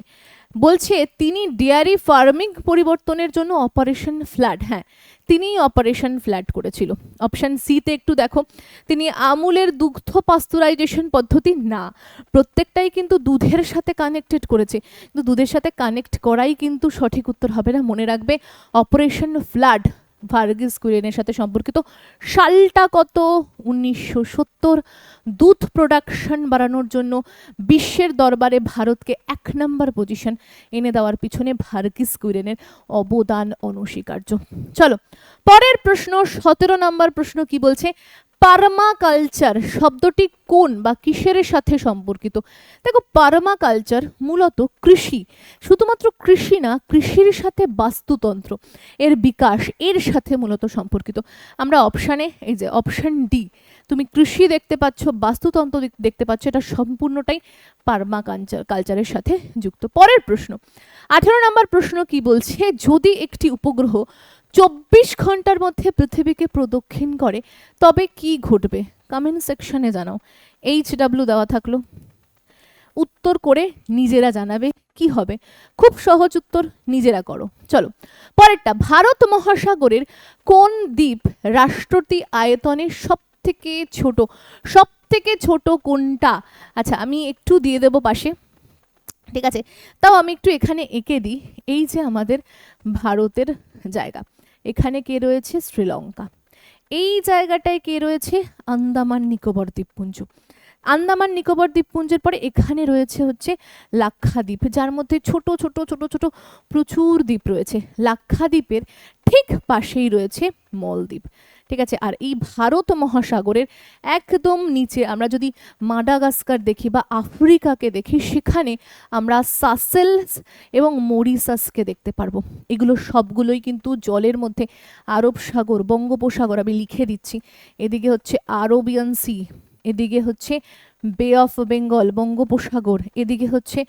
বলছে তিনি ডেয়ারি ফার্মিং পরিবর্তনের জন্য অপারেশন ফ্লাড, হ্যাঁ তিনিই অপারেশন ফ্লাড করেছিল। অপশন সিতে একটু দেখো, তিনি আমুলের দুগ্ধ পাস্তুরাইজেশন পদ্ধতি, না, প্রত্যেকটাই কিন্তু দুধের সাথে কানেক্টেড করেছে, কিন্তু দুধের সাথে কানেক্ট করাই কিন্তু সঠিক উত্তর হবে না। মনে রাখবে অপারেশন ফ্লাড ভার্গিস কুইরেনের সাথে সম্পর্কিত। সালটা কত? 1970। দুধ প্রোডাকশন বাড়ানোর জন্য বিশ্বের দরবারে ভারতকে 1 নম্বর পজিশন এনে দেওয়ার পিছনে ভার্গিস কুইরেনের অবদান অনস্বীকার্য। চলো পরের প্রশ্ন, 17 নম্বর প্রশ্ন কি বলছে? পারমাকালচার শব্দটি কোন বা কিসের সাথে সম্পর্কিত? দেখো, পারমাকালচার মূলত কৃষি, শুধুমাত্র কৃষি না, কৃষির সাথে বাস্তুতন্ত্র এর বিকাশ এর সাথে মূলত সম্পর্কিত। আমরা অপশানে, এই যে অপশন ডি, তুমি কৃষি দেখতে পাচ্ছ, বাস্তুতন্ত্র দেখতে পাচ্ছ, এটা সম্পূর্ণটাই কালচারের সাথে যুক্ত। পরের প্রশ্ন, 18 নম্বর প্রশ্ন কি বলছে, যদি একটি উপগ্রহ 24 ঘন্টার মধ্যে পৃথিবীকে প্রদক্ষিণ করে তবে কি ঘটবে? কমেন্ট সেকশনে জানাও। HW দেওয়া থাকলো, উত্তর করে নিজেরা জানাবে কি হবে। খুব সহজ উত্তর, নিজেরা করো। চলো পরেরটা, ভারত মহাসাগরের কোন দ্বীপ রাষ্ট্রটি আয়তনে সব থেকে ছোট কোনটা? আচ্ছা, আমি একটু দিয়ে দেব পাশে, ঠিক আছে, তাও আমি একটু এখানে এঁকে দিই। এই যে আমাদের ভারতের জায়গা, এখানে কে রয়েছে? শ্রীলঙ্কা। এই জায়গাটায় কে রয়েছে? আন্দামান নিকোবর দ্বীপপুঞ্জ। আন্দামান নিকোবর দ্বীপপুঞ্জের পরে এখানে রয়েছে হচ্ছে লাক্ষাদ্বীপ, যার মধ্যে ছোট ছোট ছোট ছোট প্রচুর দ্বীপ রয়েছে। লাক্ষাদ্বীপের ঠিক পাশেই রয়েছে মলদ্বীপ, ঠিক আছে। আর এই ভারত মহাসাগরের একদম নিচে আমরা যদি মাদাগাস্কার দেখি বা আফ্রিকাকে দেখি, সেখানে আমরা সাসেলস এবং মরিশাসকে দেখতে পারবো। এগুলো সবগুলোই কিন্তু জলের মধ্যে আরব সাগর, বঙ্গোপসাগর, আমি লিখে দিচ্ছি। এদিকে হচ্ছে আরবিয়ান সি, এদিকে হচ্ছে বে অফ বেঙ্গল, বঙ্গোপসাগর, এদিকে হচ্ছে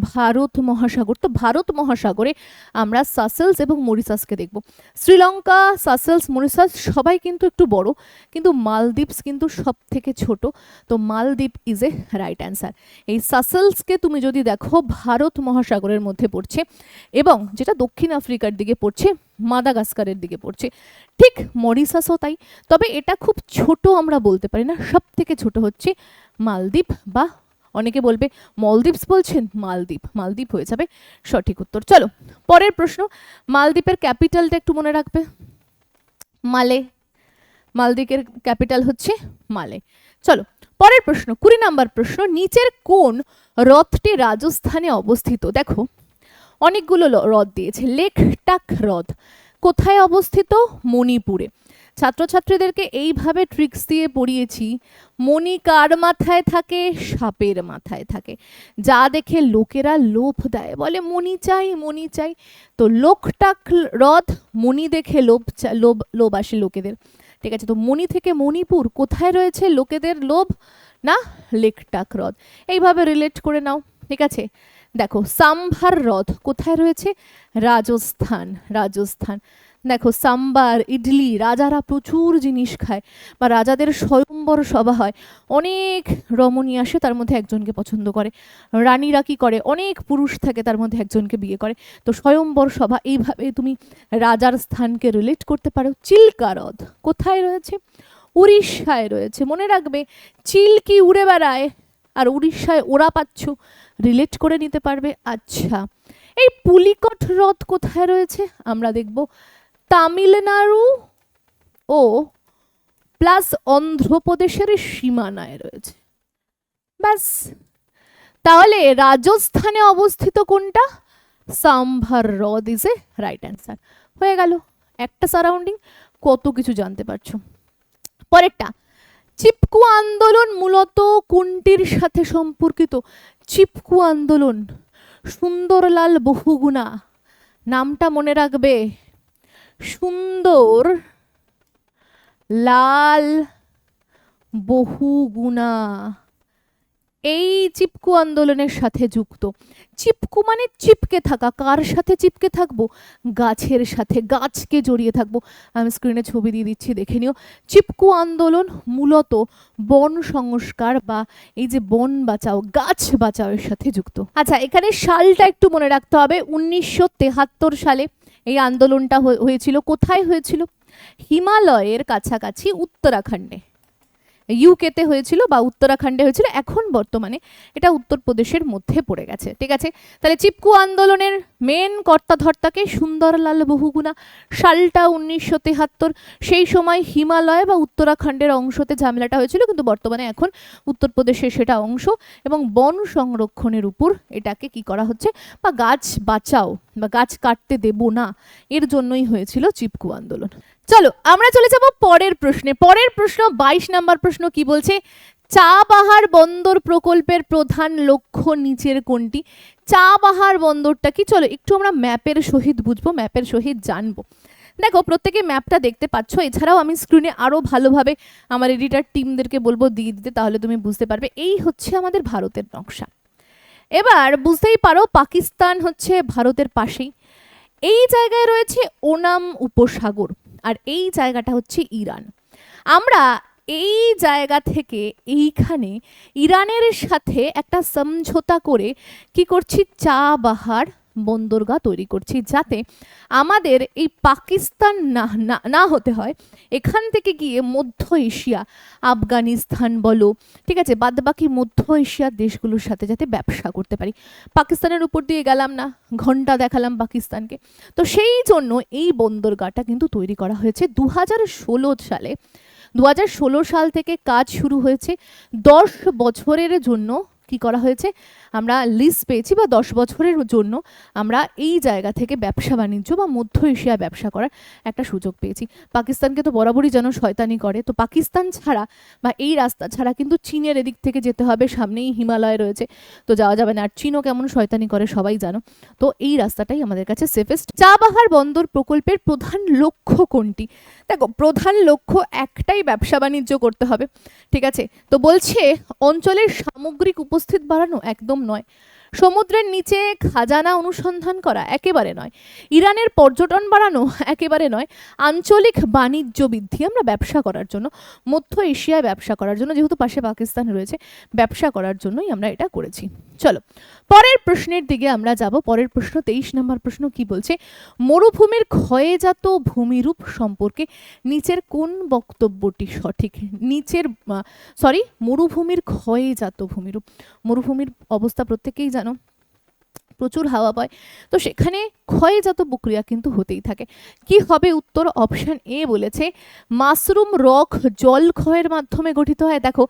ভারত মহাসাগর। তো ভারত মহাসাগরে আমরা সাসেলস এবং মরিশাসকে দেখব। শ্রীলঙ্কা, সাসেলস, মরিশাস সবাই কিন্তু একটু বড়, কিন্তু মালদ্বীপস কিন্তু সব থেকে ছোট। তো মালদ্বীপ ইজ এ রাইট অ্যান্সার। এই সাসেলসকে তুমি যদি দেখো, ভারত মহাসাগরের মধ্যে পড়ছে, এবং যেটা দক্ষিণ আফ্রিকার দিকে পড়ছে, মাদাগাস্কারের দিকে পড়ছে। ঠিক মরিশাসও তাই, তবে এটা খুব ছোট আমরা বলতে পারি না, সব থেকে ছোট হচ্ছে মালদ্বীপ, বা অনেকে বলবে মলদ্বীপস বলছেন, মালদ্বীপ। মালদ্বীপ হয়ে যাবে সঠিক উত্তর। চলো পরের প্রশ্ন, মালদ্বীপের ক্যাপিটালটা একটু মনে রাখবে, মালে। মালদ্বীপের ক্যাপিটাল হচ্ছে মালে। চলো পরের প্রশ্ন, 20 নম্বর প্রশ্ন, নিচের কোন হ্রদটি রাজস্থানে অবস্থিত? দেখো, অনেকগুলো হ্রদ দিয়েছে। লেকটাক হ্রদ কোথায় অবস্থিত? মণিপুরে। ছাত্রছাত্রীদেরকে এইভাবে ট্রিক্স দিয়ে পড়িয়েছি, মণি কার মাথায় থাকে? সাপের মাথায় থাকে। যা দেখে লোকেরা লোভ দেয়, বলে মণি চাই, মণি চাই। তো লোকটাক হ্রদ, মণি দেখে লোভ আসে লোকেদের, ঠিক আছে। তো মণি থেকে মণিপুর কোথায় রয়েছে লোকেদের লোভ? না, লেকটাক হ্রদ। এইভাবে রিলেট করে নাও, ঠিক আছে। দেখো, সাম্ভার হ্রদ কোথায় রয়েছে? রাজস্থান। রাজস্থান। দেখো, সাম্বার, ইডলি, রাজারা প্রচুর জিনিস খায়, বা রাজাদের স্বয়ম্বর সভা হয়, অনেক রমণী আসে, তার মধ্যে একজনকে পছন্দ করে। রানীরা কি করে? অনেক পুরুষ থাকে, তার মধ্যে একজনকে বিয়ে করে। তো স্বয়ম্বর সভা, এইভাবে তুমি রাজার স্থানকে রিলেট করতে পারো। চিল্কা হ্রদ কোথায় রয়েছে? উড়িষ্যায় রয়েছে। মনে রাখবে, চিল কি উড়ে বেড়ায়, আর উড়িষ্যায় ওরা পাচ্ছ, রিলেট করে নিতে পারবে। আচ্ছা, এই পুলিকট হ্রদ কোথায় রয়েছে? আমরা দেখব তামিলনাড়ু ও প্লাস অন্ধ্রপ্রদেশের সীমানায় রয়েছে। ব্যাস, তাহলে রাজস্থানে অবস্থিত কোনটা? সাম্ভার হ্রদ ইজ এ রাইট অ্যান্সার। হয়ে গেল একটা সারাউন্ডিং, কত কিছু জানতে পারছো। পরেরটা, চিপকু আন্দোলন মূলত কোনটির সাথে সম্পর্কিত? চিপকু আন্দোলন, সুন্দরলাল বহুগুণা, নামটা মনে রাখবে, সুন্দর লাল বহুগুণা, এই চিপকু আন্দোলনের সাথে যুক্ত। চিপকু মানে চিপকে থাকা। কার সাথে চিপকে থাকবো? গাছের সাথে, গাছকে জড়িয়ে থাকবো। আমি স্ক্রিনে ছবি দিয়ে দিচ্ছি, দেখে নিও। চিপকু আন্দোলন মূলত বন সংস্কার বা এই যে বন বাঁচাও, গাছ বাঁচাওয়ের সাথে যুক্ত। আচ্ছা, এখানে সালটা একটু মনে রাখতে হবে। 1973 সালে এই আন্দোলনটা হয়েছিল। কোথায় হয়েছিল? হিমালয়ের কাছাকাছি উত্তরাখণ্ডে, ইউকেতে হয়েছিল বা উত্তরাখণ্ডে হয়েছিল। এখন বর্তমানে এটা উত্তরপ্রদেশের মধ্যে পড়ে গেছে, ঠিক আছে। তাহলে চিপকু আন্দোলনের মেন কর্তা ধর্তাকে সুন্দরলাল বহুগুণা। সালটা 1973। সেই সময় হিমালয় বা উত্তরাখণ্ডের অংশতে ঝামেলাটা হয়েছিল, কিন্তু বর্তমানে এখন উত্তরপ্রদেশের সেটা অংশ, এবং বন সংরক্ষণের উপর এটাকে কি করা হচ্ছে, বা গাছ বাঁচাও বা গাছ কাটতে দেব না, এর জন্যই হয়েছিল চিপকু আন্দোলন। চলো আমরা চলে যাব পরের প্রশ্নে। পরের প্রশ্ন 22 নম্বর প্রশ্ন কি বলছে, চাবাহার বন্দর প্রকল্পের প্রধান লক্ষ্য নিচের কোনটি? চাবাহার বন্দরটা কি, চলো একটু আমরা ম্যাপের সহিত বুঝবো, ম্যাপের সহিত জানবো। দেখো প্রত্যেকে ম্যাপটা দেখতে পাচ্ছ, এছাড়াও আমি স্ক্রিনে আরো ভালোভাবে আমার এডিটর টিমদেরকে বলবো দিয়ে দিতে, তাহলে তুমি বুঝতে পারবে। এই হচ্ছে আমাদের ভারতের নকশা। এবার বুঝতেই পারো পাকিস্তান হচ্ছে ভারতের পাশেই, এই জায়গায় রয়েছে ওনাম উপসাগর, আর এই জায়গাটা হচ্ছে ইরান। আমরা এই জায়গা থেকে এইখানে ইরানের সাথে একটা সমঝোতা করে কি করছি, চাবাহার বন্দরগাহ তৈরি করছি, যাতে আমাদের এই পাকিস্তান না হতে হয়, এখান থেকে গিয়ে মধ্য এশিয়া, আফগানিস্তান বলো, ঠিক আছে, বাদবাকি মধ্য এশিয়ার দেশগুলোর সাথে যাতে ব্যবসা করতে পারি। পাকিস্তানের উপর দিয়ে গেলাম না, ঘন্টা দেখালাম পাকিস্তানকে। তো সেই জন্য এই বন্দরগাহটা কিন্তু তৈরি করা হয়েছে 2016 সালে। 2016 সাল থেকে কাজ শুরু হয়েছে। 10 বছরের জন্য কি করা হয়েছে, আমরা লিজ পেয়েছি, বা 10 বছরের জন্য আমরা এই জায়গা থেকে ব্যবসা বাণিজ্য বা মধ্য এশিয়া ব্যবসা করার একটা সুযোগ পেয়েছি। পাকিস্তানকে তো বরাবরই যেন শয়তানি করে, তো পাকিস্তান ছাড়া বা এই রাস্তা ছাড়া কিন্তু চীনের এদিক থেকে যেতে হবে, সামনেই হিমালয় রয়েছে, তো যাওয়া যাবে না। আর চীনও কেমন শয়তানি করে সবাই জানো, তো এই রাস্তাটাই আমাদের কাছে সেফেস্ট। চাবাহার বন্দর প্রকল্পের প্রধান লক্ষ্য কোনটি? দেখো প্রধান লক্ষ্য একটাই, ব্যবসা বাণিজ্য করতে হবে, ঠিক আছে। তো বলছে অঞ্চলের সামগ্রিক উপস্থিত বাড়ানো, একদম নয়। সমুদ্রের নিচে খাজানা অনুসন্ধান করা, একেবারে নয়। ইরানের পর্যটন বাড়ানো, একেবারে নয়। আঞ্চলিক বাণিজ্য বৃদ্ধি, আমরা ব্যবসা করার জন্য, মধ্য এশিয়ায় ব্যবসা করার জন্য, যেহেতু পাশে পাকিস্তান রয়েছে, ব্যবসা করার জন্যই আমরা এটা করেছি। চলো পরের প্রশ্নের দিকে আমরা যাব। পরের প্রশ্ন 23 নম্বর প্রশ্ন কি বলছে, মরুভূমির ক্ষয়জাত ভূমিরূপ সম্পর্কে নিচের কোন বক্তব্যটি সঠিক? মরুভূমির ক্ষয়জাত ভূমিরূপ, মরুভূমির অবস্থা প্রত্যেকেই জানো, প্রচুর হাওয়া পায়, তো সেখানে ক্ষয়জাত প্রক্রিয়া কিন্তু হতেই থাকে। কি হবে উত্তর? অপশন এ বলেছে মাশরুম রক জল ক্ষয়ের মাধ্যমে গঠিত হয়। দেখো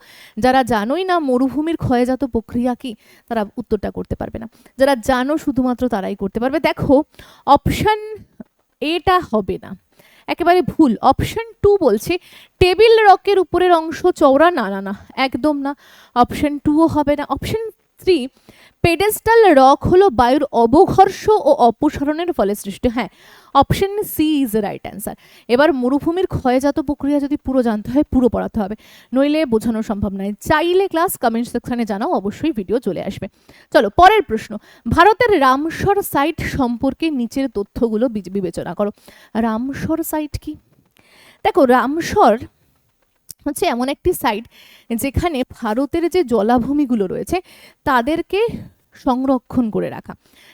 যারা জানোই না মরুভূমির ক্ষয়জাত প্রক্রিয়া কি, তারা উত্তরটা করতে পারবে না, যারা জানো শুধুমাত্র তারাই করতে পারবে। দেখো অপশন এটা হবে না, একেবারে ভুল। অপশন 2 বলছে টেবিল রকের উপরের অংশ চওড়া, না না না একদম না, অপশন 2ও হবে না। অপশন 3 পেডেস্টাল রক হলো বায়ুর অবঘর্ষ ও অপসারণের ফলে সৃষ্টি, হ্যাঁ option C is right answer. এবার মরুভূমির ক্ষয়জাত প্রক্রিয়া যদি পুরো জানতে হয় পুরো পড়াতে হবে, নইলে বোঝানো সম্ভব নয়। চাইলে ক্লাস কমেন্ট সেকশনে জানাও, অবশ্যই ভিডিও চলে আসবে। চলো পরের প্রশ্ন, ভারতের রামসর সাইট সম্পর্কে নিচের তথ্যগুলো বিবেচনা করো। রামসর সাইট কি? দেখো রামসর হচ্ছে এমন একটি সাইট যেখানে ভারতের যে জলাভূমিগুলো রয়েছে তাদেরকে সংরক্ষণ করে রাখা,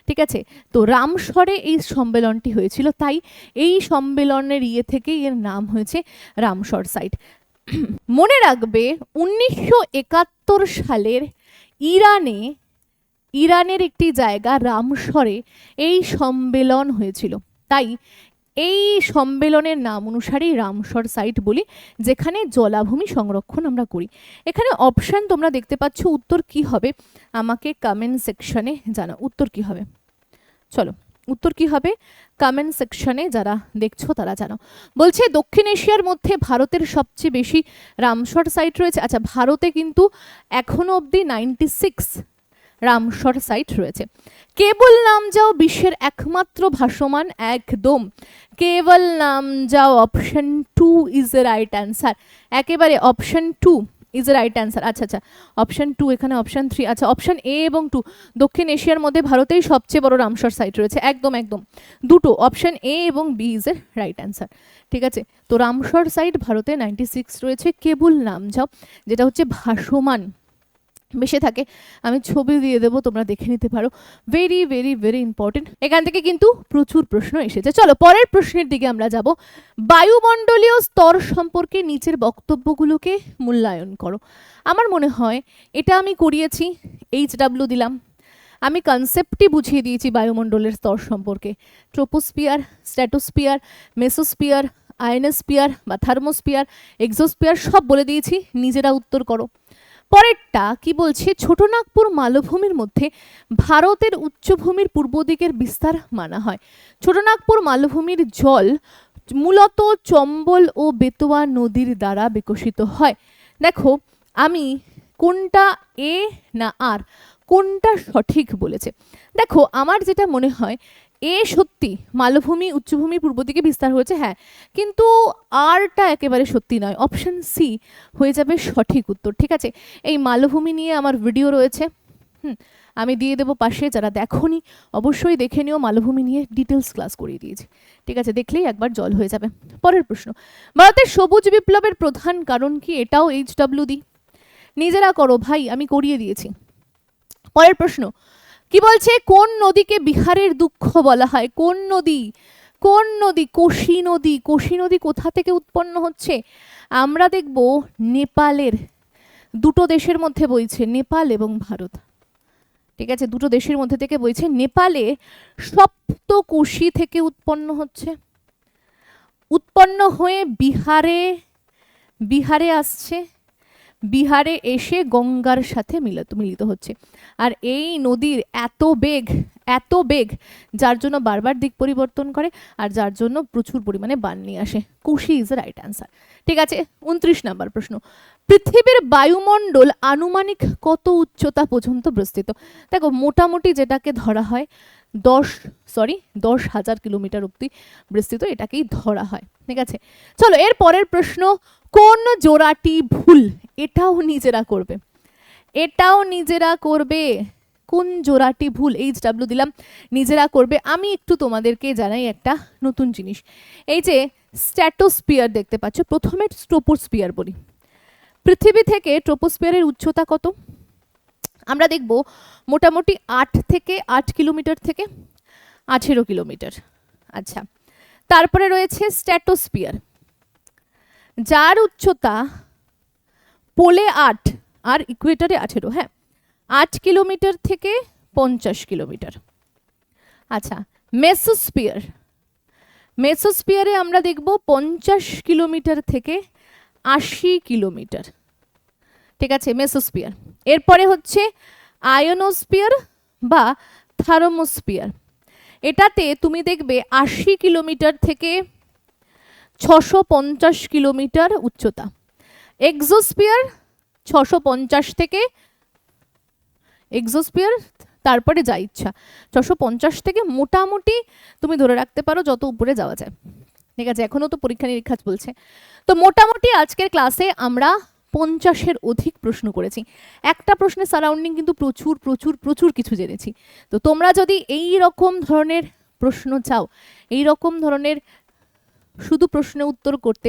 ঠিক আছে। তো রামসরে এই সম্মেলনটি হয়েছিল, তাই এই সম্মেলনের থেকেই এর নাম হয়েছে রামসর সাইট। মনে রাখবে 1971 সালের ইরানের একটি জায়গা রামসরে এই সম্মেলন হয়েছিল, তাই এই সম্মেলনের নাম অনুসারেই রামসর সাইট বলি, যেখানে জলাভূমি সংরক্ষণ আমরা করি। এখানে অপশন তোমরা দেখতে পাচ্ছ, উত্তর কি হবে আমাকে কমেন্ট সেকশনে জানাও, উত্তর কি হবে। চলো উত্তর কি হবে কমেন্ট সেকশনে যারা দেখছো তারা জানাও। বলছে দক্ষিণ এশিয়ার মধ্যে ভারতের সবচেয়ে বেশি রামসর সাইট রয়েছে। আচ্ছা ভারতে কিন্তু এখনো অবধি 96 রামসর সাইট রয়েছে। কেবল নামজাও বিশ্বের একমাত্র ভাসমান, একদম কেবল নামজাও, option 2 is the right answer, একেবারে option 2 is the right answer. আচ্ছা আচ্ছা অপশন 2, এখানে অপশন 3, আচ্ছা অপশন এ এবং 2, দক্ষিণ এশিয়ার মধ্যে ভারতেই সবচেয়ে বড় রামসর সাইট রয়েছে, একদম একদম দুটো, অপশন এ এবং B is the right answer, ঠিক আছে। তো রামসর সাইট ভারতে 96 রয়েছে, কেবল নামজাও যেটা হচ্ছে ভাসমান বেশি থাকে, আমি ছবি দিয়ে দেবো তোমরা দেখে নিতে পারো, ভেরি ভেরি ভেরি ইম্পর্টেন্ট। এখান থেকে কিন্তু প্রচুর প্রশ্ন এসেছে। চলো পরের প্রশ্নের দিকে আমরা যাব। বায়ুমণ্ডলীয় স্তর সম্পর্কে নিচের বক্তব্যগুলোকে মূল্যায়ন করো। আমার মনে হয় এটা আমি করিয়েছি, HW দিলাম, আমি কনসেপ্টই বুঝিয়ে দিয়েছি বায়ুমণ্ডলের স্তর সম্পর্কে, ট্রোপোস্ফিয়ার, স্ট্র্যাটোস্ফিয়ার, মেসোস্ফিয়ার, আয়নোস্ফিয়ার বা থার্মোস্ফিয়ার, এক্সোস্ফিয়ার সব বলে দিয়েছি, নিজেরা উত্তর করো। পরেরটা কি বলছে, ছোটনাগপুর মালভূমির মধ্যে ভারতের উচ্চভূমির পূর্ব দিকের বিস্তার মানা হয়। ছোটনাগপুর মালভূমির জল মূলত চম্বল ও বেতোয়া নদীর দ্বারা বিকশিত হয়। দেখো আমি কোনটা এ না আর কোনটা সঠিক বলেছে। দেখো আমার যেটা মনে হয় এ সত্যি, মালভূমি উচ্চভূমি পূর্ব দিকে বিস্তার হয়েছে, হ্যাঁ, কিন্তু আরটা একেবারে সত্যি নয়। অপশন সি হয়ে যাবে সঠিক উত্তর। ঠিক আছে, এই মালভূমি নিয়ে আমার ভিডিও রয়েছে, আমি দিয়ে দেবো পাশে, যারা দেখোনি অবশ্যই দেখে নিও, মালভূমি নিয়ে ডিটেলস ক্লাস করিয়ে দিয়েছি। ঠিক আছে, দেখলেই একবার জল হয়ে যাবে। পরের প্রশ্ন, ভারতের সবুজ বিপ্লবের প্রধান কারণ কি? এটাও HWD, নিজেরা করো ভাই, আমি করিয়ে দিয়েছি। পরের প্রশ্ন কি বলছে, কোন নদীকে বিহারের দুঃখ বলা হয়? কোন নদী? কোন নদী? কোশি নদী। কোশি নদী কোথা থেকে উৎপন্ন হচ্ছে? আমরা দেখব নেপালের, দুটো দেশের মধ্যে বইছে, নেপাল এবং ভারত। ঠিক আছে, দুটো দেশের মধ্যে থেকে বইছে। নেপালে সপ্তকোশি থেকে উৎপন্ন হচ্ছে, উৎপন্ন হয়ে বিহারে আসছে, বিহারে এসে গঙ্গার সাথে মিলিত হচ্ছে। আর এই নদীর এত বেগ যার জন্য বারবার দিক পরিবর্তন করে আর যার জন্য প্রচুর পরিমাণে বান নিয়ে আসে। Kosi is the right answer. ঠিক আছে, 29 নম্বর প্রশ্ন, পৃথিবীর বায়ুমণ্ডল আনুমানিক কত উচ্চতা পর্যন্ত বিস্তৃত? দেখো মোটামুটি যেটাকে ধরা হয় 10,000 কিলোমিটার অব্দি বিস্তৃত, এটাকেই ধরা হয়। ঠিক আছে, চলো এর পরের প্রশ্ন, কোন জোড়াটি ভুল? এটাও নিজেরা করবে, কোন জোড়াটি ভুল? HW দিলাম, নিজেরা করবে। আমি একটু তোমাদেরকে জানাই একটা নতুন জিনিস, এই যে স্ট্র্যাটোস্ফিয়ার দেখতে পাচ্ছ, প্রথমে ট্রোপোস্ফিয়ার বলি। পৃথিবী থেকে ট্রোপোস্ফিয়ারের উচ্চতা কত? আমরা দেখব মোটামুটি 8 কিলোমিটার থেকে 18 কিলোমিটার। আচ্ছা, তারপরে রয়েছে স্ট্র্যাটোস্ফিয়ার, যার উচ্চতা পোলে 8 আর ইকুয়েটরে 18, হ্যাঁ, 8 কিলোমিটার থেকে 50 কিলোমিটার। আচ্ছা, মেসোস্ফিয়ারে আমরা দেখব 50 কিলোমিটার থেকে 80 কিলোমিটার। ঠিক আছে, মেসোস্ফিয়ার। এরপরে হচ্ছে আয়োনোস্ফিয়ার বা থার্মোস্ফিয়ার, এটাতে তুমি দেখবে 80 কিলোমিটার থেকে 650 কিলোমিটার উচ্চতা। এক্সোস্ফিয়ার 650 থেকে, এক্সোস্ফিয়ার তারপরে যা ইচ্ছা, 650 থেকে মোটামুটি তুমি ধরে রাখতে পারো যত উপরে যাওয়া যায়। ঠিক আছে, এখনো তো পরীক্ষা নিরীক্ষা চলছে, তো মোটামুটি আজকের ক্লাসে আমরা 50-এর অধিক প্রশ্ন করেছি। একটা প্রশ্নের সারাউন্ডিং কিন্তু প্রচুর প্রচুর প্রচুর কিছু জেনেছি। তো তোমরা যদি এই রকম ধরনের প্রশ্ন চাও, এই রকম ধরনের শুধু প্রশ্নের উত্তর করতে